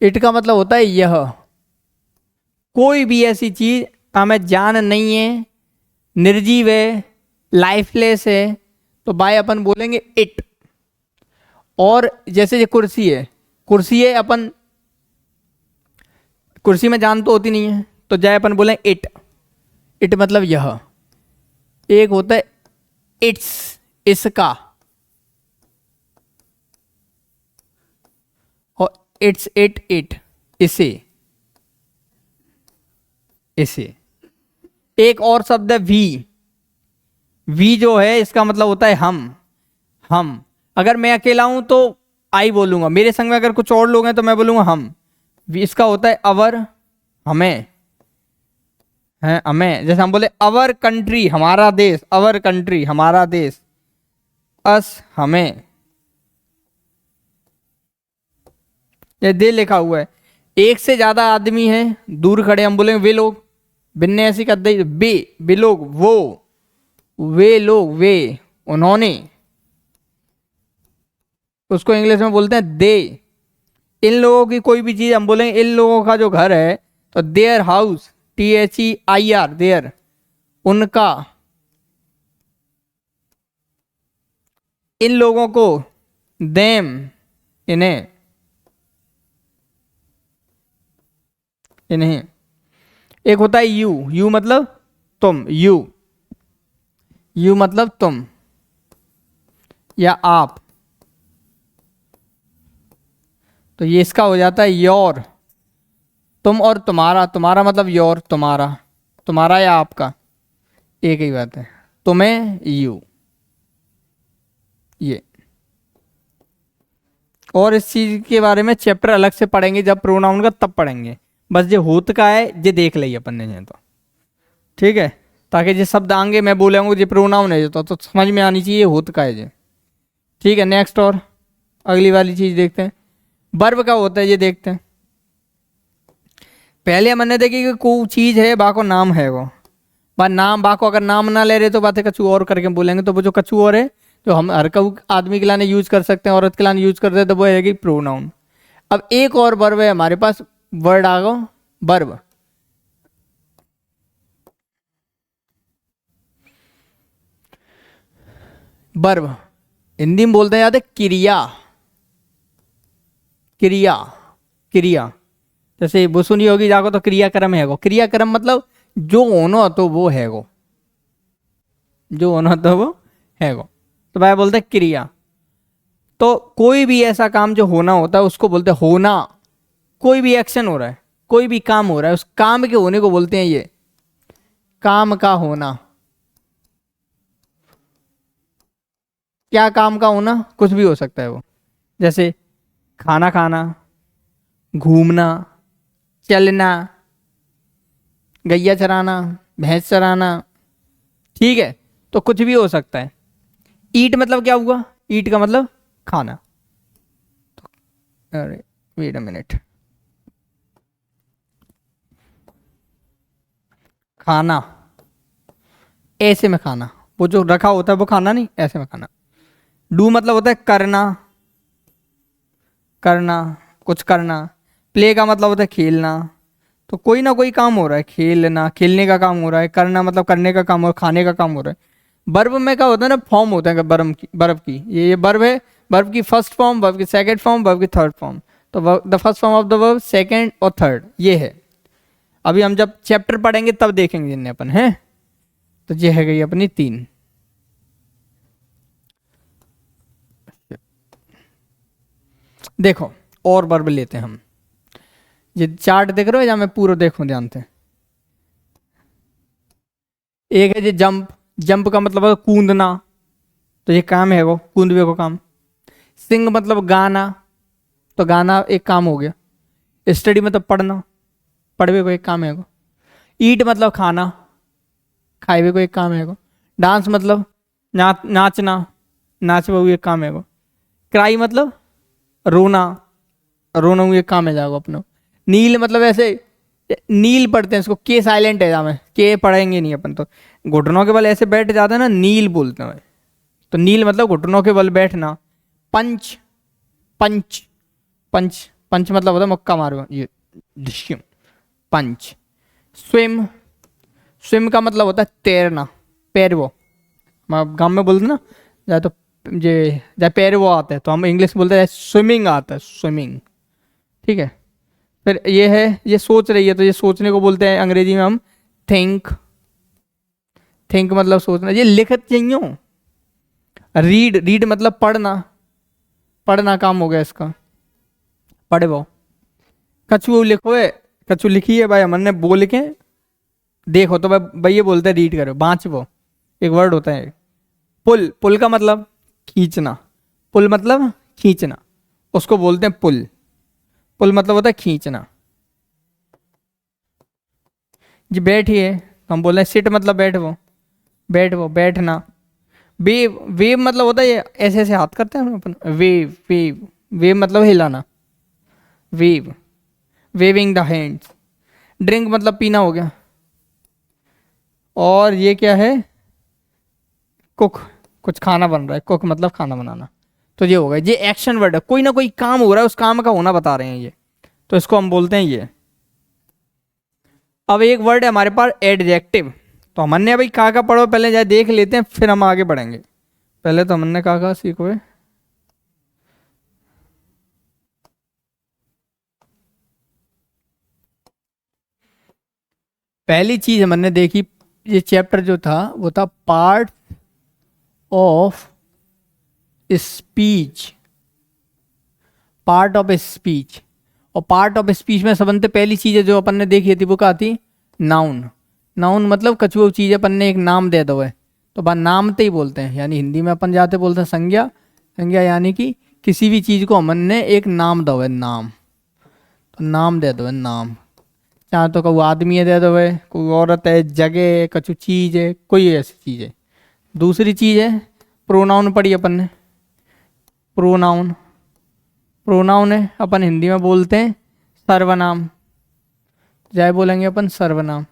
इट का मतलब होता है यह। कोई भी ऐसी चीज हमें जान नहीं है, निर्जीव है, लाइफलेस है, तो बाय अपन बोलेंगे इट। और जैसे ये कुर्सी है, कुर्सी है अपन, कुर्सी में जान तो होती नहीं है, तो जाए अपन बोलें इट, इट मतलब यह। एक होता है इट्स, इसका, और इट्स, इट, इट, इसे, इसे। एक और शब्द है वी, वी जो है इसका मतलब होता है हम, हम। अगर मैं अकेला हूं तो आई बोलूंगा, मेरे संग में अगर कुछ और लोग हैं तो मैं बोलूंगा हम। इसका होता है अवर, हमें, है हमें। जैसे हम बोले अवर कंट्री, हमारा देश, अवर कंट्री, हमारा देश। अस, हमें। ये दे लिखा हुआ है, एक से ज्यादा आदमी है दूर खड़े, हम बोलेंगे वे लोग। बिन्ने ऐसी कर दे, बे लोग, वो, वे लोग, वे, उन्होंने। उसको इंग्लिश में बोलते हैं दे। इन लोगों की कोई भी चीज हम बोलेंगे, इन लोगों का जो घर है तो देयर हाउस, THEIR, देयर, उनका। इन लोगों को देम, इन्हें, इन्हें। एक होता है यू, यू मतलब तुम, यू मतलब तुम या आप। तो ये इसका हो जाता है योर, तुम और तुम्हारा, तुम्हारा मतलब योर, तुम्हारा, तुम्हारा या आपका, एक ही बात है। तुम्हें यू, ये। और इस चीज के बारे में चैप्टर अलग से पढ़ेंगे, जब प्रोनाउन का तब पढ़ेंगे। बस जे होत का है जे देख लिया अपन ने तो, ठीक है, ताकि जे शब्द आगे मैं बोलेंगे जे प्रोनाउन है तो समझ में आनी चाहिए होत का है जे, ठीक है। नेक्स्ट और अगली वाली चीज देखते हैं, वर्ब का होता है ये देखते हैं। पहले हमने देखी कि कोई चीज है बाको नाम है वो, बा नाम बाको अगर नाम ना ले रहे तो बातें कछु और करके बोलेंगे, तो वो जो कछु और है जो हम हर आदमी के लाने यूज कर सकते हैं, औरत के लाने यूज करते हैं, तो वो है कि प्रोनाउन। अब एक और वर्ब है हमारे पास, वर्ड आ गो वर्ब। वर्ब हिंदी में बोलते हैं याद है क्रिया, क्रिया, क्रिया। जैसे वो सुनी होगी जाको तो क्रियाक्रम है गो, क्रियाक्रम मतलब जो होना तो वो है गो, जो होना तो वो है गो, तो भाई बोलते हैं क्रिया। तो कोई भी ऐसा काम जो होना होता है उसको बोलते हैं होना। कोई भी एक्शन हो रहा है, कोई भी काम हो रहा है, उस काम के होने को बोलते हैं ये काम का होना। क्या काम का होना, कुछ भी हो सकता है वो, जैसे खाना खाना, घूमना, चलना, गैया चराना, भैंस चराना, ठीक है, तो कुछ भी हो सकता है। ईट मतलब क्या हुआ, ईट का मतलब खाना। अरे वेट अ मिनट, खाना ऐसे में खाना, वो जो रखा होता है वो खाना नहीं, ऐसे में खाना। डू मतलब होता है करना, करना, कुछ करना। प्ले का मतलब होता है खेलना, तो कोई ना कोई काम हो रहा है, खेलना, खेलने का काम हो रहा है, करना मतलब करने का काम, और खाने का काम हो रहा है। वर्ब में क्या होता है ना, फॉर्म होता है वर्ब की, ये वर्ब है, वर्ब की फर्स्ट फॉर्म, वर्ब की सेकंड फॉर्म, वर्ब की थर्ड फॉर्म। तो the first form of the verb, second और थर्ड, ये है। अभी हम जब चैप्टर पढ़ेंगे तब देखेंगे इन्हें अपन, है। तो ये है गई अपनी 3। देखो और वर्ब लेते हैं हम, ये चार्ट देख रहे हो या मैं पूरा देखूं ध्यान से। एक है ये जंप, जंप का मतलब है कूदना, तो ये काम है वो, कूदवे को काम। सिंग मतलब गाना, तो गाना एक काम हो गया। स्टडी मतलब पढ़ना, पढ़वे को एक काम है वो। ईट मतलब खाना, खाए को एक काम है वो। डांस मतलब नाचना, नाचवा हुआ एक काम है वो। क्राई मतलब रोना, रोना हुआ एक काम है जाओ अपना। नील मतलब ऐसे नील पढ़ते हैं इसको, के साइलेंट है जामे, के पढ़ेंगे नहीं अपन, तो घुटनों के बल ऐसे बैठ जाते हैं ना, नील बोलते हैं। तो नील मतलब घुटनों के बल बैठना। पंच, पंच, पंच, पंच मतलब होता है मुक्का मारो, ये दृश्यम, पंच। स्विम, स्विम का मतलब होता है तैरना, पैरवो। गाँव में बोलते ना, या तो ये पैरवो आता है, तो हम इंग्लिश में बोलते हैं स्विमिंग आता है, स्विमिंग, ठीक है। फिर ये है, ये सोच रही है, तो ये सोचने को बोलते हैं अंग्रेजी में हम थिंक, थिंक मतलब सोचना। ये लिखत चाहिए। रीड, रीड मतलब पढ़ना, पढ़ना काम हो गया इसका, पढ़े वो। कछु लिखो है, कछु लिखी है भाई हमने बोल के देखो, तो भाई ये बोलते हैं रीड करो, बाँच वो, एक वर्ड होता है। पुल, पुल का मतलब खींचना, पुल मतलब खींचना, उसको बोलते हैं पुल। पुल मतलब होता है खींचना। जी बैठिए, हम बोल रहे हैं सिट मतलब बैठ वो, बैठ वो, बैठना। वेव, वेव मतलब होता है ये ऐसे ऐसे हाथ करते हैं अपन, वेव, वेव, वेव मतलब हिलाना, wave, waving the hands. Drink मतलब पीना हो गया। और ये क्या है, कुक, कुछ खाना बन रहा है, कुक मतलब खाना बनाना। तो ये हो गया, ये एक्शन वर्ड है, कोई ना कोई काम हो रहा है, उस काम का होना बता रहे हैं ये, तो इसको हम बोलते हैं ये। अब एक वर्ड है हमारे पास एडजेक्टिव, तो हमने अभी कहा पढ़ो पहले, जाए देख लेते हैं फिर हम आगे बढ़ेंगे। पहले तो हमने कहा सीखो है। पहली चीज हमने देखी, ये चैप्टर जो था वो था part of speech, part of speech. और पार्ट ऑफ स्पीच में सबसे पहली चीज जो अपन ने देखी थी वो क्या थी, नाउन। नाउन मतलब कछुआ चीज अपन ने एक नाम दे दो है, तो बस नाम ते ही बोलते हैं, यानी हिंदी में अपन जाते बोलते हैं संज्ञा। संज्ञा यानी कि किसी भी चीज को हमने एक नाम दो है, नाम, तो नाम दे दो है, नाम। चाहे तो कोई आदमी है दे दो, कोई औरत है, जगह है, कछु चीज है, कोई ऐसी चीज है। दूसरी चीज है प्रोनाउन, पढ़ी अपन ने प्रोनाउन। प्रोनाउन है अपन हिंदी में बोलते हैं सर्वनाम, जाए बोलेंगे अपन सर्वनाम।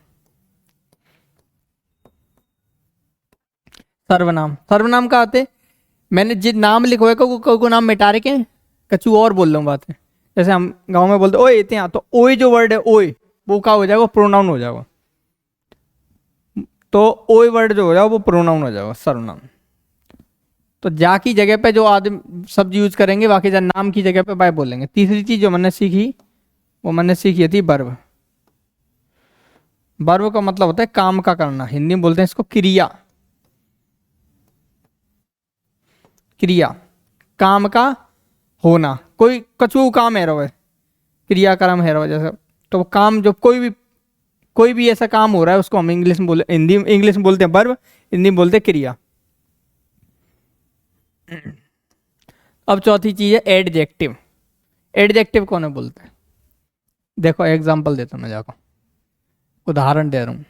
सर्वनाम, सर्वनाम का आते मैंने जिस नाम लिखवाए को नाम मिटा रखे कछु और बोल रहा हूँ बातें। जैसे हम गांव में बोलते ओए इतने, तो ओए जो वर्ड है ओए वो क्या हो जाएगा, प्रोनाउन हो जाएगा। तो ओए वर्ड जो हो जाएगा वो प्रोनाउन हो जाएगा, सर्वनाम। तो जा की जगह पे जो आदमी शब्द यूज करेंगे, बाकी जा नाम की जगह पे बाय बोलेंगे। तीसरी चीज जो मैंने सीखी वो मैंने सीखी थी वर्ब। वर्ब का मतलब होता है काम का करना, हिंदी में बोलते हैं इसको क्रिया। क्रिया, काम का होना। कोई कछु काम है रहो, क्रियाक्रम है रहो जैसे, तो काम जो कोई भी ऐसा काम हो रहा है उसको हम इंग्लिश में बोले, इंग्लिश में बोलते हैं वर्ब, हिंदी में बोलते हैं क्रिया। अब चौथी चीज है एडजेक्टिव। एडजेक्टिव कौन है बोलते हैं, देखो एग्जांपल देता हूं मैं, जाको उदाहरण दे रहा हूं।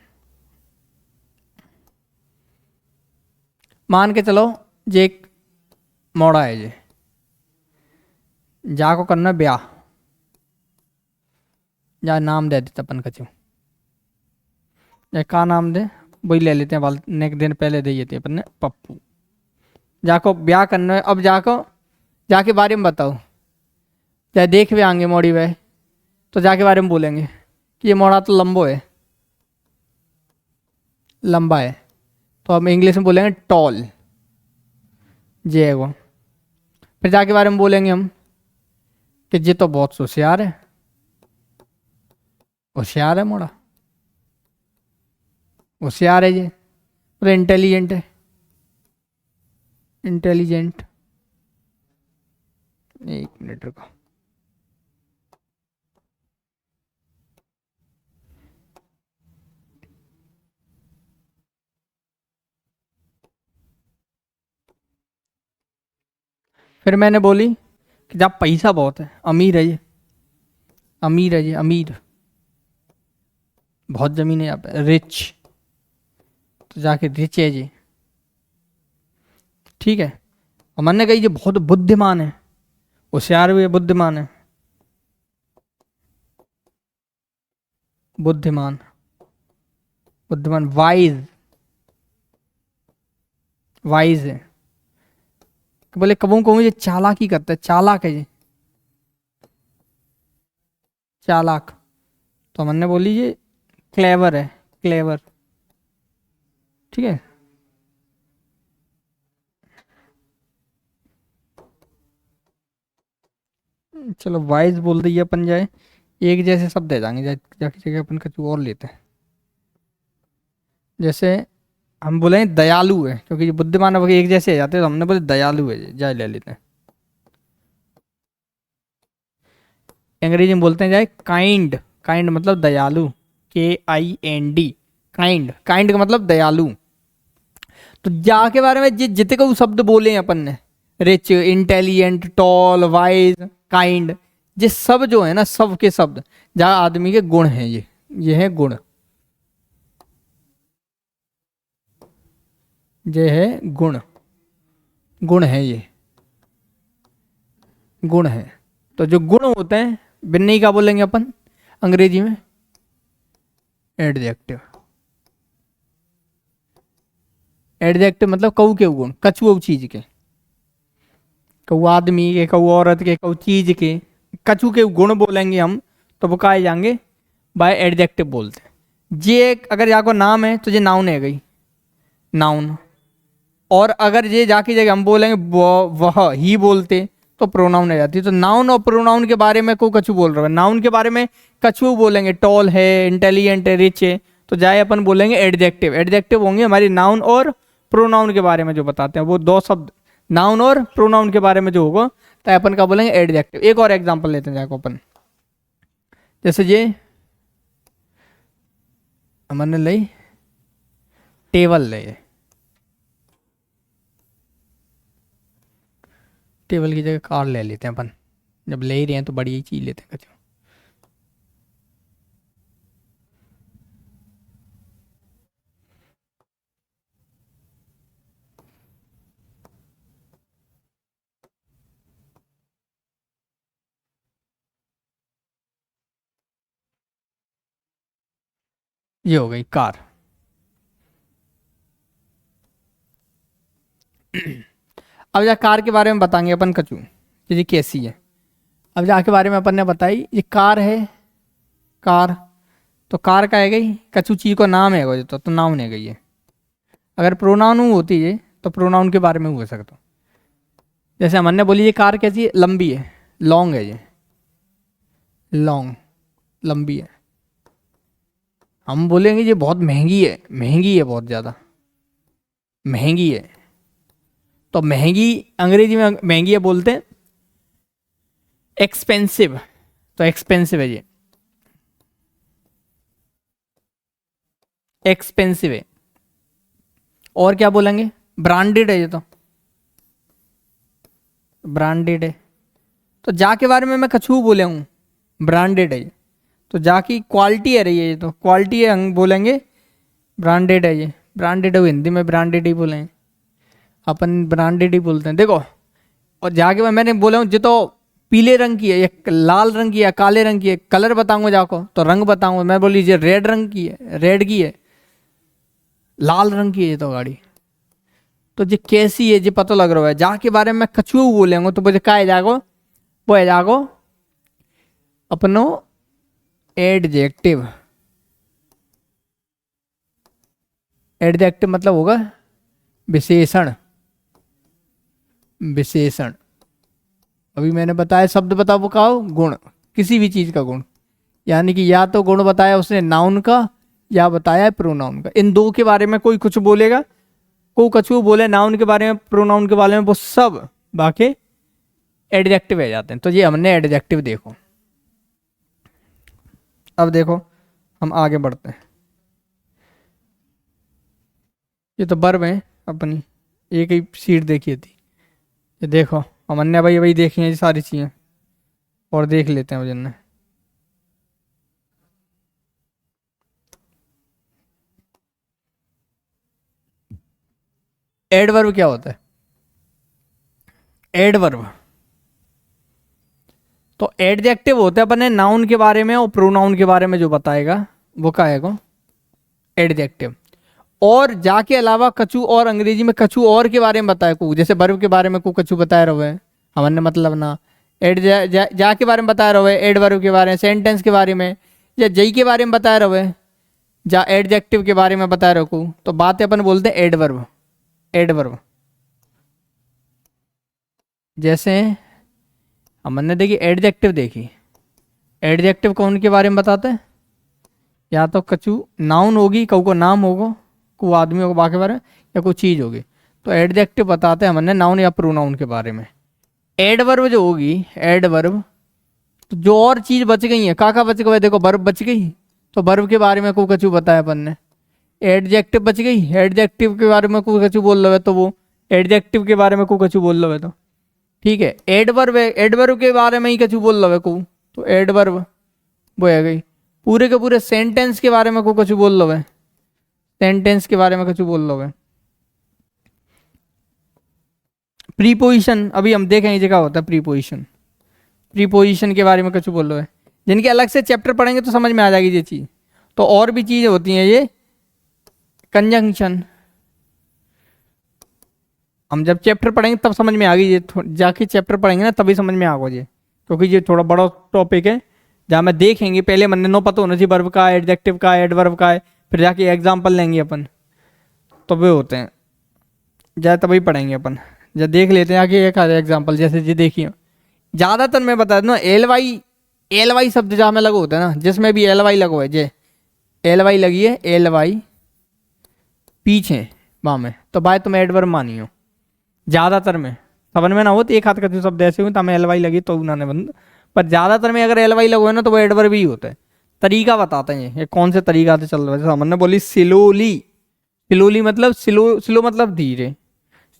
मान के चलो जे एक मोड़ा है, जे जाको करना ब्याह, जा नाम दे देता अपन कछु, या का नाम दे वही ले लेते हैं, नेक दिन पहले दे देते अपन ने पप्पू। जाको ब्याह करना है, अब जाके बारे में बताओ, चाहे देख भी आएंगे मोड़ी वह, तो जाके बारे में बोलेंगे कि ये मोड़ा तो लंबो है, लंबा है, तो हम इंग्लिश में बोलेंगे टॉल, जे वो। फिर जाके बारे में बोलेंगे हम कि ये तो बहुत होशियार है, होशियार है मोड़ा, होशियार है ये, तो इंटेलिजेंट है, इंटेलिजेंट। एक मिनट रुको, फिर मैंने बोली कि जब पैसा बहुत है, अमीर है ये, अमीर है ये, अमीर, बहुत जमीन है यहाँ पे, रिच, तो जाके रिच है जी, ठीक है। और मैंने कही ये बहुत बुद्धिमान है, होशियार भी है, बुद्धिमान है, बुद्धिमान, बुद्धिमान, वाइज, वाइज है। बोले कबू कहूँ ये चालाकी करता है, चालाक है ये, चालाक, तो मैंने बोली ये क्लेवर है, क्लेवर, ठीक है। चलो वाइज बोल दिए अपन, जाए एक जैसे शब्द दे जाएंगे, जाके जगह अपन कुछ और लेते हैं। जैसे हम बोले दयालु है, क्योंकि ये बुद्धिमान अब एक जैसे आ जाते हैं, तो हमने बोले दयालु है, जाए ले लेते हैं। अंग्रेजी में बोलते हैं जाए काइंड, काइंड मतलब दयालु, KIND, काइंड, काइंड का मतलब दयालु। तो जा के बारे में जितने को शब्द बोले हैं अपन ने, rich, intelligent, tall, wise, kind, ये सब जो है ना, सब के शब्द जहाँ आदमी के गुण हैं, ये है गुण, ये है गुण, गुण है, ये गुण है। तो जो गुण होते हैं बिन्नी का बोलेंगे अपन अंग्रेजी में एडजेक्टिव। एडजेक्टिव मतलब कऊ के गुण, कछु चीज के, कऊ आदमी के, कऊ औरत के, कऊ चीज के, कछु के गुण बोलेंगे हम, तो वो कहे जाएंगे बाय एडजेक्टिव बोलते हैं। ये अगर यहाँ को नाम है तो ये नाउन है गई, नाउन। और अगर ये जाके जगह हम बोलेंगे वह ही बोलते तो प्रोनाउन आ जाती है। तो नाउन और प्रोनाउन के बारे में को कछु बोल रहा है, नाउन के बारे में कछु बोलेंगे, टॉल है, इंटेलिजेंट है, रिच है, तो जाए अपन बोलेंगे एडजेक्टिव। एडजेक्टिव होंगे हमारी नाउन और प्रोनाउन के बारे में जो बताते हैं, वो दो शब्द नाउन और प्रोनाउन के बारे में जो होगा, तो अपन का बोलेंगे एडजेक्टिव। एक और एग्जांपल लेते हैं जाको अपन, जैसे ये हमने ली टेबल, ले टेबल की जगह कार ले लेते हैं अपन, जब ले ही रहे हैं तो बड़ी ही चीज लेते हैं कचो। ये हो गई कार। अब जा कार के बारे में बताएंगे अपन कचू कि ये कैसी है। अब जा के बारे में अपन ने बताई ये कार है, कार तो कार का है गई, कचू चीज को नाम है गो तो नाउन है गई है। अगर प्रोनाउन होती है तो प्रोनाउन के बारे में हो सकता। जैसे हमने बोली ये कार कैसी है, लंबी है, लॉन्ग है, ये लॉन्ग लंबी है। हम बोलेंगे ये बहुत महंगी है, महंगी है बहुत ज़्यादा, महंगी है। तो महंगी अंग्रेजी में महंगी है बोलते हैं एक्सपेंसिव, तो एक्सपेंसिव है ये, एक्सपेंसिव है। और क्या बोलेंगे, ब्रांडेड है ये, तो ब्रांडेड है। तो जा के बारे में मैं कछू बोले हूँ, ब्रांडेड है ये, तो जा की क्वालिटी है रही है ये, तो क्वालिटी है हम बोलेंगे ब्रांडेड है ये। ब्रांडेड है हिंदी में ब्रांडेड ही बोलेंगे, अपन ब्रांडेड ही बोलते हैं। देखो और जाके मैंने बोला हूँ जो तो पीले रंग की है या लाल रंग की है या काले रंग की है, कलर बताऊंगा जाको तो रंग बताऊंगा। मैं बोल लीजिए रेड रंग की है, रेड की है, लाल रंग की है तो गाड़ी, तो ये कैसी है ये पता लग रहा है। जाके बारे में कछुआ बोलेंगे तो मुझे क्या है जागो, वो है जागो अपनो एडजेक्टिव। एडजेक्टिव मतलब होगा विशेषण, विशेषण। अभी मैंने बताया शब्द बताओ वो कहो गुण, किसी भी चीज का गुण, यानी कि या तो गुण बताया उसने नाउन का या बताया प्रोनाउन का। इन दो के बारे में कोई कुछ बोलेगा, को कछु बोले नाउन के बारे में प्रोनाउन के बारे में, वो सब बाकी एडजेक्टिव आ जाते हैं। तो ये हमने एडजेक्टिव देखो। अब देखो हम आगे बढ़ते हैं। ये तो वर्ब है अपनी, एक ही सीट देखी थी। ये देखो हमने भाई वही देखी है ये सारी चीज़ें, और देख लेते हैं वजन। एडवर्ब क्या होता है, एडवर्ब तो एडजेक्टिव होता है अपने नाउन के बारे में और प्रोनाउन के बारे में जो बताएगा वो क्या है एडजेक्टिव। और जाके अलावा कछु और अंग्रेजी में कछु और के बारे में बताया को, जैसे वर्ब के बारे में को कछु बताया रहे हमने मतलब ना एड जा के बारे में बताया रहे, एडवर्ब के बारे में, सेंटेंस के बारे में, या जई के बारे में बताया रहे, जा एडजेक्टिव के बारे में बताया रखो, तो बातें अपन बोलते हैं एडवर्ब। एडवर्ब जैसे हमने देखी एडजेक्टिव देखी, एडजेक्टिव कौन के बारे में बताते हैं, या तो कछु नाउन होगी, कऊ को नाम होगा, को आदमी होगा बाकी बारे में, या कोई चीज़ होगी, तो एडजेक्टिव बताते हैं हमने नाउन या प्रोनाउन के बारे में। एडवर्ब जो होगी, एडवर्ब तो जो और चीज़ बच गई है, का बच गए, देखो वर्ब बच गई, तो वर्ब के बारे में को कछु बताया अपन ने। एडजेक्टिव बच गई, एडजेक्टिव के बारे में को कछु बोल रहे हो तो वो एडजेक्टिव के बारे में को कछु बोल रहे हो तो ठीक है। एडवर्ब है, एडवर्ब के बारे में ही कछु बोल रहे हो को, तो एडवर्ब वो है गई। पूरे के पूरे सेंटेंस के बारे में को कछु बोल रहे हो, सेंटेंस के बारे में कछु बोल रहे हो। प्रीपोजिशन अभी हम देखेंगे जगह होता है प्रीपोजिशन, प्रीपोजिशन के बारे में कछु बोल रहे हो, जिनके अलग से चैप्टर पढ़ेंगे तो समझ में आ जाएगी ये चीज़। तो और भी चीज़ें होती हैं, ये कंजंक्शन हम जब चैप्टर पढ़ेंगे तब समझ में आ गई, ये जाके चैप्टर पढ़ेंगे ना तभी समझ में आ गई ये, क्योंकि ये थोड़ा बड़ा टॉपिक है जहाँ में देखेंगे। पहले मन नो पता होना चाहिए वर्ब का, एडजेक्टिव का, एडवर्ब का है, फिर जाके एग्जाम्पल लेंगे अपन, तो वे होते हैं ज़्यादा तभी पढ़ेंगे अपन। जब देख लेते हैं आगे एक आधे एग्जाम्पल, जैसे जी देखिए ज़्यादातर मैं बता दूँ एल वाई शब्द जहाँ में लगो होता है ना, जिसमें भी एल वाई लगो है, जे एल वाई लगी है, एल वाई पीछे वहाँ में, तो भाई तुम एडवर्ब मानी हो। ज़्यादातर में समझ में ना हो तो एक हाथ का जो शब्द ऐसे हुए तो हमें एल वाई लगी तो उन्होंने बंद, पर ज़्यादातर में अगर एल वाई लगो है ना तो वो एडवर्ब ही होता है। तरीका बताते हैं ये कौन से तरीका से चल रहा है। जैसे हमने बोली स्लोली, स्लोली मतलब स्लो मतलब धीरे,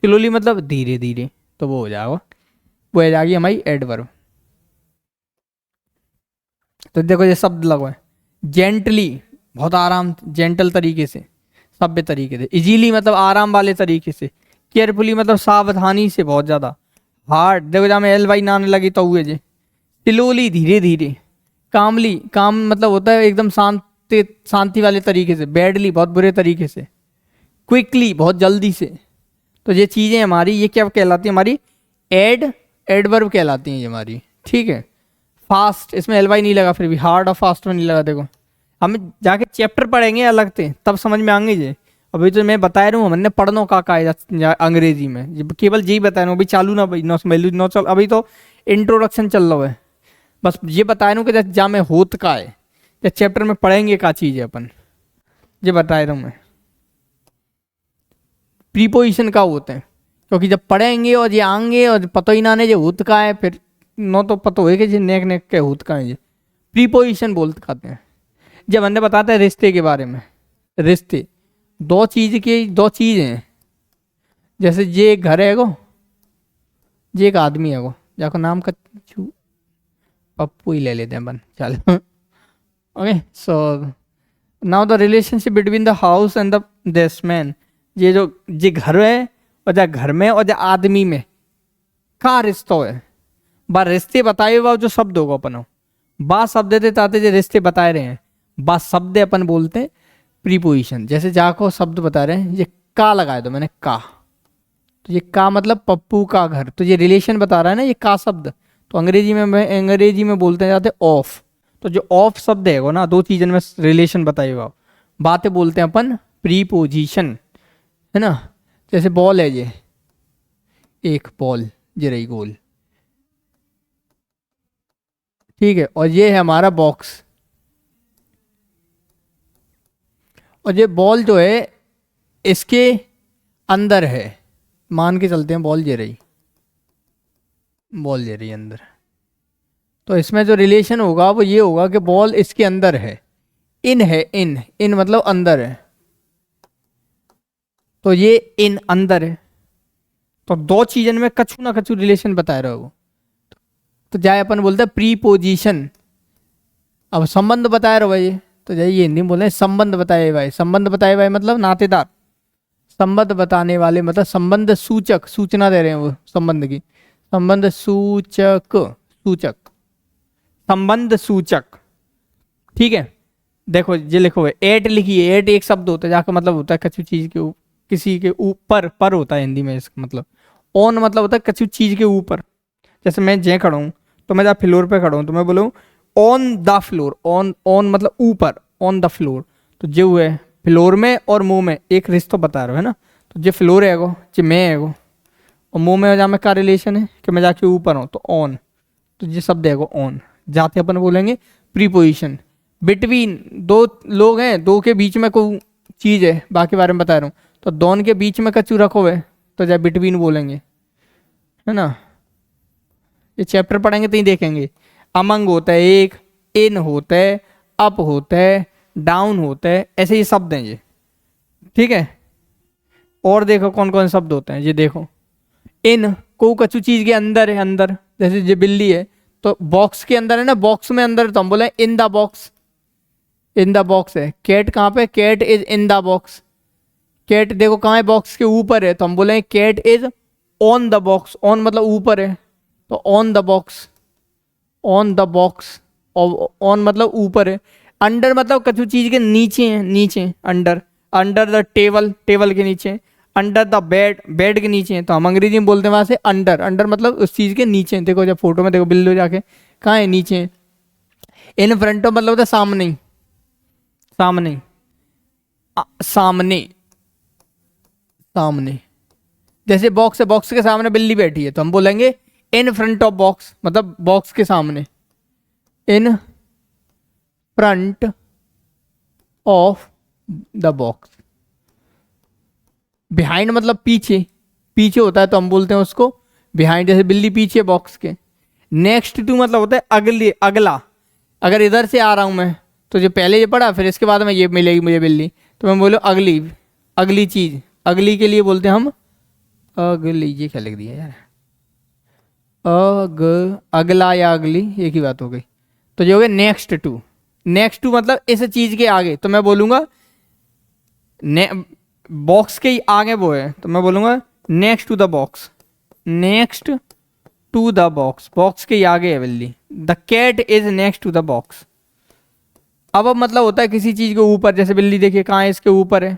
स्लोली मतलब धीरे धीरे, तो वो हो जाएगा, वो हो जाएगी हमारी एडवर्ब। तो देखो ये शब्द लगो है जेंटली, बहुत आराम, जेंटल तरीके से, सभ्य तरीके से। इजीली मतलब आराम वाले तरीके से। केयरफुली मतलब सावधानी से, बहुत ज़्यादा। हार्ड देखो जहाँ में एल वाई नाने लगी तो हुए जे। स्लोली धीरे धीरे। कामली, काम मतलब होता है एकदम शांत शांति वाले तरीके से, बैडली बहुत बुरे तरीके से, क्विकली बहुत जल्दी से। तो ये चीज़ें हमारी ये क्या कहलाती है, हमारी एडवर्ब कहलाती हैं ये हमारी, ठीक है। फास्ट, इसमें एलवाई नहीं लगा, फिर भी हार्ड और फास्ट में नहीं लगा। देखो हम जाके चैप्टर पढ़ेंगे अलग से तब समझ में आएंगे ये। अभी तो मैं बता रहा हूँ हमने पढ़नो का है अंग्रेजी में, केवल यही बता रहा हूँ। अभी चालू ना भाई, नो चल, अभी तो इंट्रोडक्शन चल रहा है। बस ये बता रहा हूँ कि जा में होत का है, या चैप्टर में पढ़ेंगे का चीज़ है अपन, ये बता रहा हूँ मैं। प्रीपोजिशन का होते हैं, क्योंकि जब पढ़ेंगे और ये आएंगे और पता ही ना ने जो होत का है, फिर नो तो पता होएगा जी नेक नेक के होत का है। ये प्रीपोजिशन बोलते कहते हैं। जब हमने बताते हैं रिश्ते के बारे में, रिश्ते दो चीज़ हैं। जैसे ये एक घर है गो, ये एक आदमी है गो, जाको नाम का पप्पू ही ले लेते हैं अपन, चल। Okay, so now the relationship between the house and the this man, ये जो ये घर है और जा घर में और जा आदमी में का रिश्ता है, बा रिश्ते बताए हुआ जो शब्द होगा अपन बा शब्द देते ताते जो रिश्ते बताए रहे हैं, बा शब्द अपन बोलते हैं प्रीपोजिशन। जैसे जाको शब्द बता रहे हैं, ये का लगाए दो मैंने का, तो ये का मतलब पप्पू का घर, तो ये रिलेशन बता रहा है ना ये का शब्द। तो अंग्रेजी में बोलते हैं जाते ऑफ, तो जो ऑफ शब्द है वो ना दो चीज़ों में रिलेशन बताए हुआ बातें बोलते हैं अपन प्रीपोजिशन, है ना। जैसे बॉल है, ये एक बॉल ये रही गोल, ठीक है, और ये है हमारा बॉक्स, और ये बॉल जो है इसके अंदर है, मान के चलते हैं बॉल ये रही अंदर। तो इसमें जो रिलेशन होगा वो ये होगा कि बॉल इसके अंदर है, इन मतलब अंदर है, तो ये इन अंदर है। तो दो चीजन में कछु ना कछु रिलेशन बताए रहे हो, तो जाए अपन बोलते हैं प्रीपोजिशन। अब संबंध बताए रहो भाई, तो जाइए ये हिंदी में बोले संबंध बताए भाई। संबंध बताए भाई मतलब नातेदार, संबंध बताने वाले मतलब संबंध सूचक, सूचना दे रहे हैं वो संबंध की, संबंध सूचक, संबंध सूचक, ठीक है। देखो ये लिखो है एट लिखिए, एट एक शब्द होता है जाकर मतलब होता है कछु चीज के किसी के ऊपर, पर होता है हिंदी में इसका मतलब। ऑन मतलब होता है कछु चीज के ऊपर। जैसे मैं जे खड़ा हूँ तो मैं जब फ्लोर पे खड़ा हूँ तो मैं बोलूँ ऑन द फ्लोर, ऑन मतलब ऊपर, ऑन द फ्लोर। तो जो है फ्लोर में और मुंह में एक रिश्ता बता रहा है ना, तो जो फ्लोर है गो जो मैं है गो, और मुंह में जहाँ में का रिलेशन है कि मैं जाके ऊपर हूँ, तो ऑन, तो ये शब्द है गो ऑन। जाते अपन बोलेंगे प्रीपोजिशन। बिटवीन दो लोग हैं, दो के बीच में कोई चीज़ है, बाकी बारे में बता रहा हूँ, तो दोनों के बीच में कछु रखो है तो जाए बिटवीन बोलेंगे, है ना। ये चैप्टर पढ़ेंगे तो ही देखेंगे। अमंग होता है एक, इन होता है, अप होता है, डाउन होता है, ऐसे ये शब्द हैं ये, ठीक है। और देखो कौन कौन शब्द होते हैं, ये देखो इन को कछु चीज के अंदर है, अंदर जैसे ये बिल्ली है तो बॉक्स के अंदर है ना, बॉक्स में अंदर, तो हम बोले in the box, in the box है। कैट कहाँ पे, cat is in the box, cat देखो कहाँ है, बॉक्स के ऊपर है, तो हम बोले cat is on the box, on मतलब ऊपर है, तो on the box, on the box, on मतलब ऊपर है। अंडर मतलब कछु चीज के नीचे है, नीचे under, under the table, table के नीचे, अंडर द बेड, बेड के नीचे है, तो हम अंग्रेजी में बोलते हैं वहां से अंडर, अंडर मतलब उस चीज के नीचे। देखो जब फोटो में देखो बिल्ली जाके कहाँ है, नीचे। इन फ्रंट ऑफ मतलब होता है सामने, सामने, सामने, सामने। जैसे बॉक्स है, बॉक्स के सामने बिल्ली बैठी है तो हम बोलेंगे इन फ्रंट ऑफ बॉक्स, मतलब बॉक्स के सामने, in front of the box. Behind मतलब पीछे, पीछे होता है तो हम बोलते हैं उसको बिहाइंड, जैसे बिल्ली पीछे बॉक्स के। नेक्स्ट टू मतलब होता है अगली, अगला। अगर इधर से आ रहा हूं मैं तो जो पहले ये पढ़ा फिर इसके बाद में ये मिलेगी मुझे बिल्ली, तो मैं बोलूँ अगली, अगली चीज, अगली के लिए बोलते हैं हम अगली। ये क्या लिख दिया यार, अगला या अगली एक ही बात हो गई। तो जो हो गया नेक्स्ट टू, नेक्स्ट टू मतलब इस चीज के आगे, तो मैं बोलूंगा बॉक्स के आगे वो है तो मैं बोलूंगा next to the box, next to the box, box के आगे है बिल्ली। The cat is next to the box, अब मतलब होता है किसी चीज के ऊपर, जैसे बिल्ली देखिए कहाँ है, इसके ऊपर है।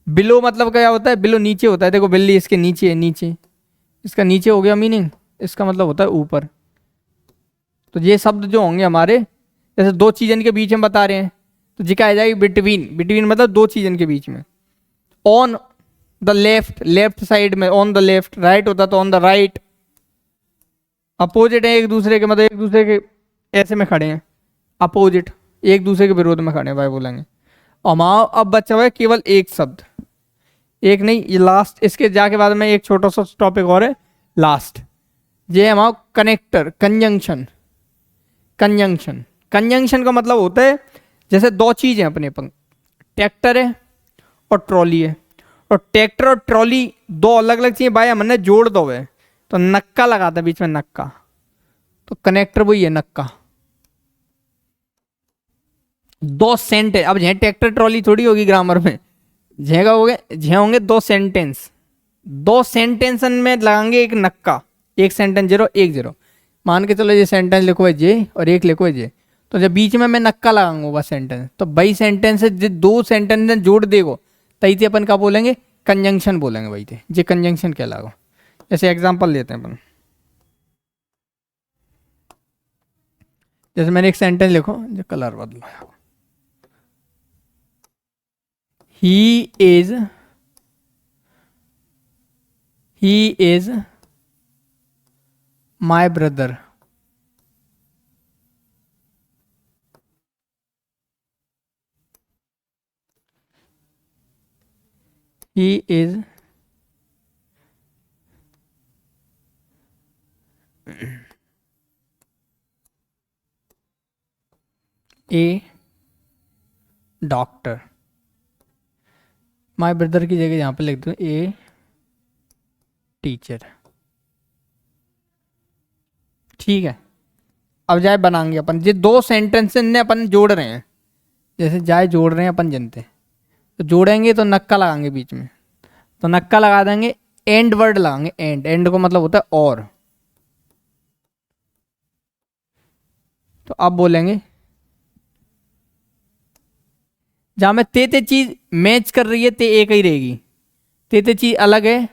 बिलो मतलब क्या होता है, बिलो नीचे होता है, देखो बिल्ली इसके नीचे है, नीचे, इसका नीचे हो गया मीनिंग, इसका मतलब होता है ऊपर। तो ये शब्द जो होंगे हमारे, जैसे दो चीजन के बीच में बता रहे हैं तो जी क्या आ जाएगी, बिटवीन। बिटवीन मतलब दो चीजन के बीच में। On the left, left side में ऑन द लेफ्ट, राइट होता तो ऑन द राइट। अपोजिट है एक दूसरे के, मतलब एक दूसरे के ऐसे में खड़े हैं, अपोजिट, एक दूसरे के विरोध में खड़े हैं भाई बोलेंगे। अब बचा हुआ है केवल एक शब्द, एक नहीं, ये लास्ट, इसके जाके बाद में एक छोटा सा टॉपिक और है लास्ट, ये है हमारा कनेक्टर, कंजंक्शन। कंजंक्शन, कंजंक्शन का मतलब होता है जैसे दो चीज हैं अपने पर, ट्रैक्टर है और ट्रॉली है, और ट्रैक्टर और ट्रॉली दो अलग अलग चीजें भाई हमने जोड़ दो है, तो नक्का लगाता है बीच में, नक्का, तो कनेक्टर वही है नक्का। दो सेंट है, अब जहाँ ट्रैक्टर ट्रॉली थोड़ी होगी ग्रामर में, जहाँ हो गए, जहाँ होंगे दो सेंटेंस, दो सेंटेंस में लगाएंगे एक नक्का, एक सेंटेंस जीरो एक जीरो, मान के चलो ये सेंटेंस लिखो है जे और एक लिखो है जे, तो जब बीच में मैं नक्का लगाऊंगा बस सेंटेंस, तो भाई सेंटेंस से दो सेंटेंस जोड़ देगो तई अपन का बोलेंगे, कंजंक्शन बोलेंगे भाई थे, जे कंजंक्शन कहलाएगा। जैसे एग्जांपल लेते हैं अपन, जैसे मैंने एक सेंटेंस लिखो, जो कलर बदलो, he is my brother. He is a doctor. My brother की जगह यहाँ पे लिख दो ए टीचर। ठीक है, अब जाए बनाएंगे अपन, ये दो सेंटेंस ने अपन जोड़ रहे हैं, जैसे जाए जोड़ रहे हैं अपन जनते, तो जोड़ेंगे तो नक्का लगाएंगे बीच में, तो नक्का लगा देंगे, एंड वर्ड लगाएंगे, एंड, एंड को मतलब होता है और। तो अब बोलेंगे जहां में ते चीज मैच कर रही है ते एक ही रहेगी, ते चीज अलग है,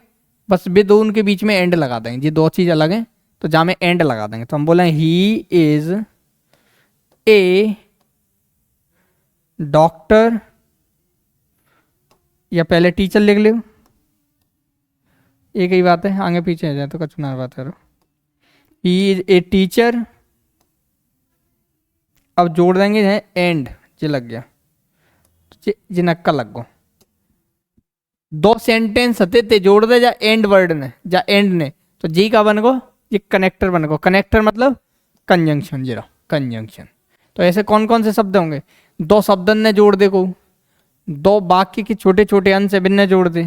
बस बे दो उनके बीच में एंड लगा देंगे, ये दो चीज अलग है तो जहां में एंड लगा देंगे, तो हम बोले ही इज ए डॉक्टर, या पहले टीचर लिख लो, एक ही बात है, आगे पीछे आ जाए तो कुछ ना बात करो। ही इज ए टीचर, अब जोड़ देंगे एंड, ये लग गया, जी नक्का लग गो, दो सेंटेंस हते ते जोड़ दे जा एंड वर्ड ने, जा एंड ने, तो जी का बन गो, ये कनेक्टर बन गो। कनेक्टर मतलब कंजंक्शन, जीरो कंजंक्शन। तो ऐसे कौन कौन से शब्द होंगे, दो शब्दन ने जोड़ दे को, दो वाक्य के छोटे छोटे अंश भिन्न जोड़ दे,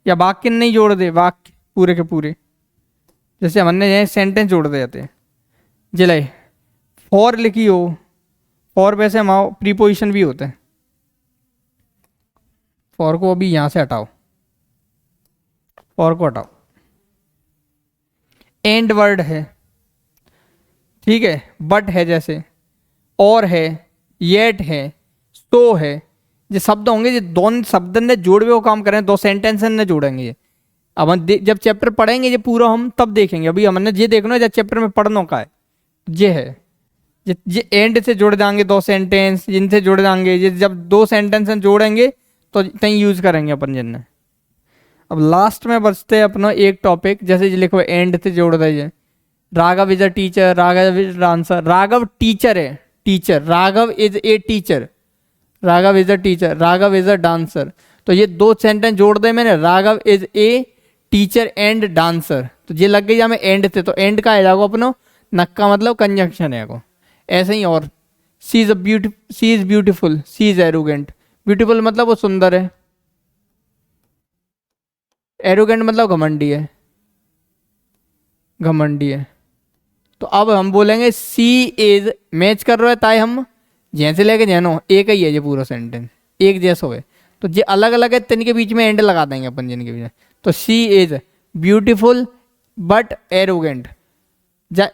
या वाक्य नहीं जोड़ दे, वाक्य पूरे के पूरे, जैसे हमने सेंटेंस जोड़ दे जाते हैं, जिले फॉर लिखी हो, फॉर वैसे हम प्रीपोजिशन भी होते हैं, फॉर को अभी यहां से हटाओ, फॉर को हटाओ, एंड वर्ड है, ठीक है, बट है, जैसे और है, येट है, सो है, ये शब्द होंगे, ये दोनों शब्द ने जोड़वे वो काम करें, दो सेंटेंस ने जोड़ेंगे ये। अब हम जब चैप्टर पढ़ेंगे ये पूरा हम तब देखेंगे, अभी हमने ये देखना है जब चैप्टर में पढ़ना का है, ये है, ये एंड से जोड़ देंगे दो सेंटेंस, जिनसे जोड़ देंगे, ये जब दो सेंटेंस जोड़ेंगे तो तहीं यूज करेंगे अपन जिनने। अब लास्ट में बचते अपना एक टॉपिक, जैसे ये लिखो एंड से जोड़ दीजिए, Raghav is a teacher, Raghav is dancer, Raghav teacher है, teacher, Raghav is a teacher, Raghav is a teacher, Raghav is a dancer, तो ये दो सेंटेंस जोड़ दे मैंने, Raghav is a teacher and dancer, तो ये लग गई हमें एंड से, तो एंड का आ जाएगा अपनो नक्का, मतलब कंजंक्शन है को। ऐसे ही और she is beautiful, she is arrogant, beautiful मतलब वो सुंदर है, एरोगेंट मतलब घमंडी है, घमंडी है। तो अब हम बोलेंगे सी इज मैच कर रहा है, ताई हम जैसे लेके जैनो एक ही है, ये पूरा सेंटेंस एक जैसा है, तो ये अलग अलग है, तिनके बीच में एंड लगा देंगे अपन जिनके बीच में, तो she is beautiful but arrogant.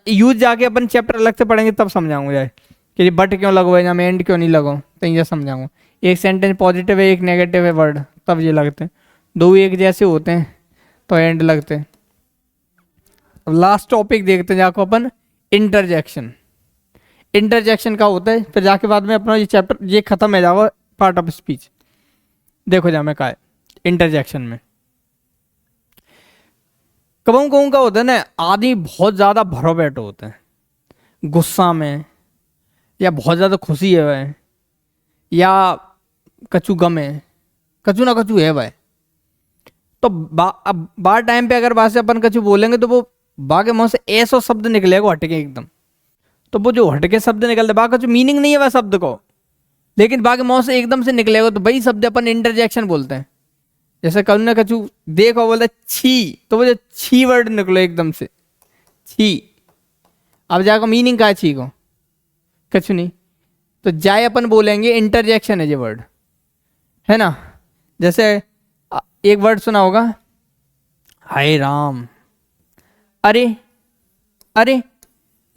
Use जाके अपन चैप्टर अलग से पढ़ेंगे तब समझाऊंगा जाए, कि बट क्यों लगो है, मैं एंड क्यों नहीं लगो, तो ये समझाऊंगा। एक सेंटेंस पॉजिटिव है, एक नेगेटिव है वर्ड, तब ये लगते हैं। दो एक जैसे होते हैं तो एंड लगते हैं। अब लास्ट टॉपिक देखते हैं जाको अपन, इंटरजेक्शन। इंटरजेक्शन का होता है, फिर जाके बाद में अपना ये चैप्टर ये खत्म हो जाएगा पार्ट ऑफ स्पीच। देखो जा मैं का है इंटरजेक्शन में, कबू कहूँ का होता है ना, आदमी बहुत ज्यादा भरो बैठो होता है, गुस्सा में, या बहुत ज्यादा खुशी है वह, या कछु गम है, कछु ना कछु है वह। तो अब बार टाइम पे अगर बात से अपन कछु बोलेंगे तो वो बा के मुंह से ऐसा शब्द निकलेगा हटके एकदम। तो वो जो हटके शब्द निकलते बा कछु मीनिंग नहीं है वह शब्द को, लेकिन बा के मुंह से एकदम से निकलेगा, तो वही शब्द अपन इंटरजेक्शन बोलते हैं। जैसे कभी ना कछु देखो बोलते छी, तो वो जो छी वर्ड निकलो एकदम से, छी। अब जाकर मीनिंग का है छी को, कछु नहीं, तो जाए अपन बोलेंगे इंटरजेक्शन है ये वर्ड, है ना। जैसे एक वर्ड सुना होगा, हाय राम, अरे, अरे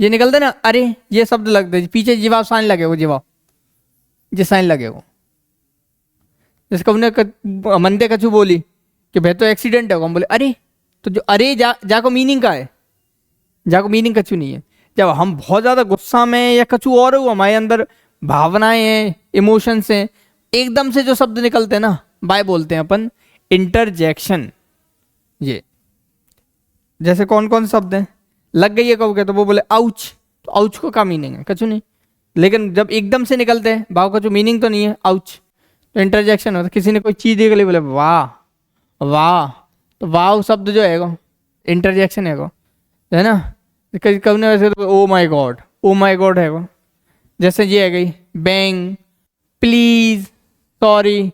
ये निकलते ना, अरे ये शब्द लगते, पीछे जीवा साइन लगे हो, जीवा ये साइन लगे हो। जैसे कभी मंदे कछु बोली कि भाई तो एक्सीडेंट है, हम बोले अरे, तो जो अरे जाको मीनिंग का है, जाको मीनिंग कछु नहीं है। जब हम बहुत ज़्यादा गुस्सा में या कछु और हो, हमारे अंदर भावनाएं हैं, इमोशंस हैं, एकदम से जो शब्द निकलते हैं ना, बाय बोलते हैं अपन इंटरजेक्शन। ये जैसे कौन कौन शब्द हैं, लग गई है कहोगे तो वो बोले आउच, तो आउच को क्या मीनिंग है, कछु नहीं, लेकिन जब एकदम से निकलते हैं भाव का जो मीनिंग तो नहीं है आउच, तो इंटरजेक्शन होता है। किसी ने कोई चीज़ देख ली बोले वाह वाह, तो वाह शब्द जो है इंटरजेक्शन है ना। कभी ने वैसे तो ओ माई गॉड है वो। जैसे ये है गई बैंग, प्लीज, सॉरी,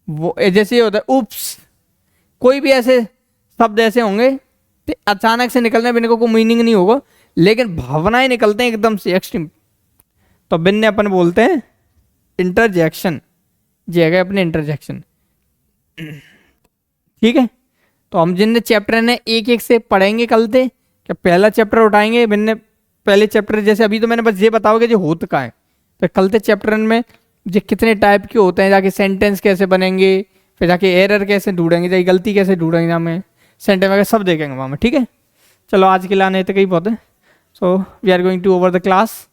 वो जैसे ये होता है उप्स। कोई भी ऐसे शब्द ऐसे होंगे तो अचानक से निकलने बिन को कोई मीनिंग नहीं होगा, लेकिन भावनाएं निकलते हैं एकदम से एक्सट्रीम, तो बिन ने अपन बोलते हैं इंटरजेक्शन। ये है अपने इंटरजेक्शन, ठीक है। तो हम जिन चैप्टर ने एक एक से पढ़ेंगे कल से, क्या पहला चैप्टर उठाएंगे बिन पहले चैप्टर, जैसे अभी तो मैंने बस ये बताओगे जो होत का है, तो कल से चैप्टर में जो कितने टाइप के होते हैं, जाके सेंटेंस कैसे बनेंगे, फिर जाके एरर कैसे ढूंढेंगे, जाके गलती कैसे ढूंढेंगे हमें सेंटेंस वगैरह सब देखेंगे वहाँ में, ठीक है। चलो आज के लिए आने तक ही बहुत है, so we are going to over the class.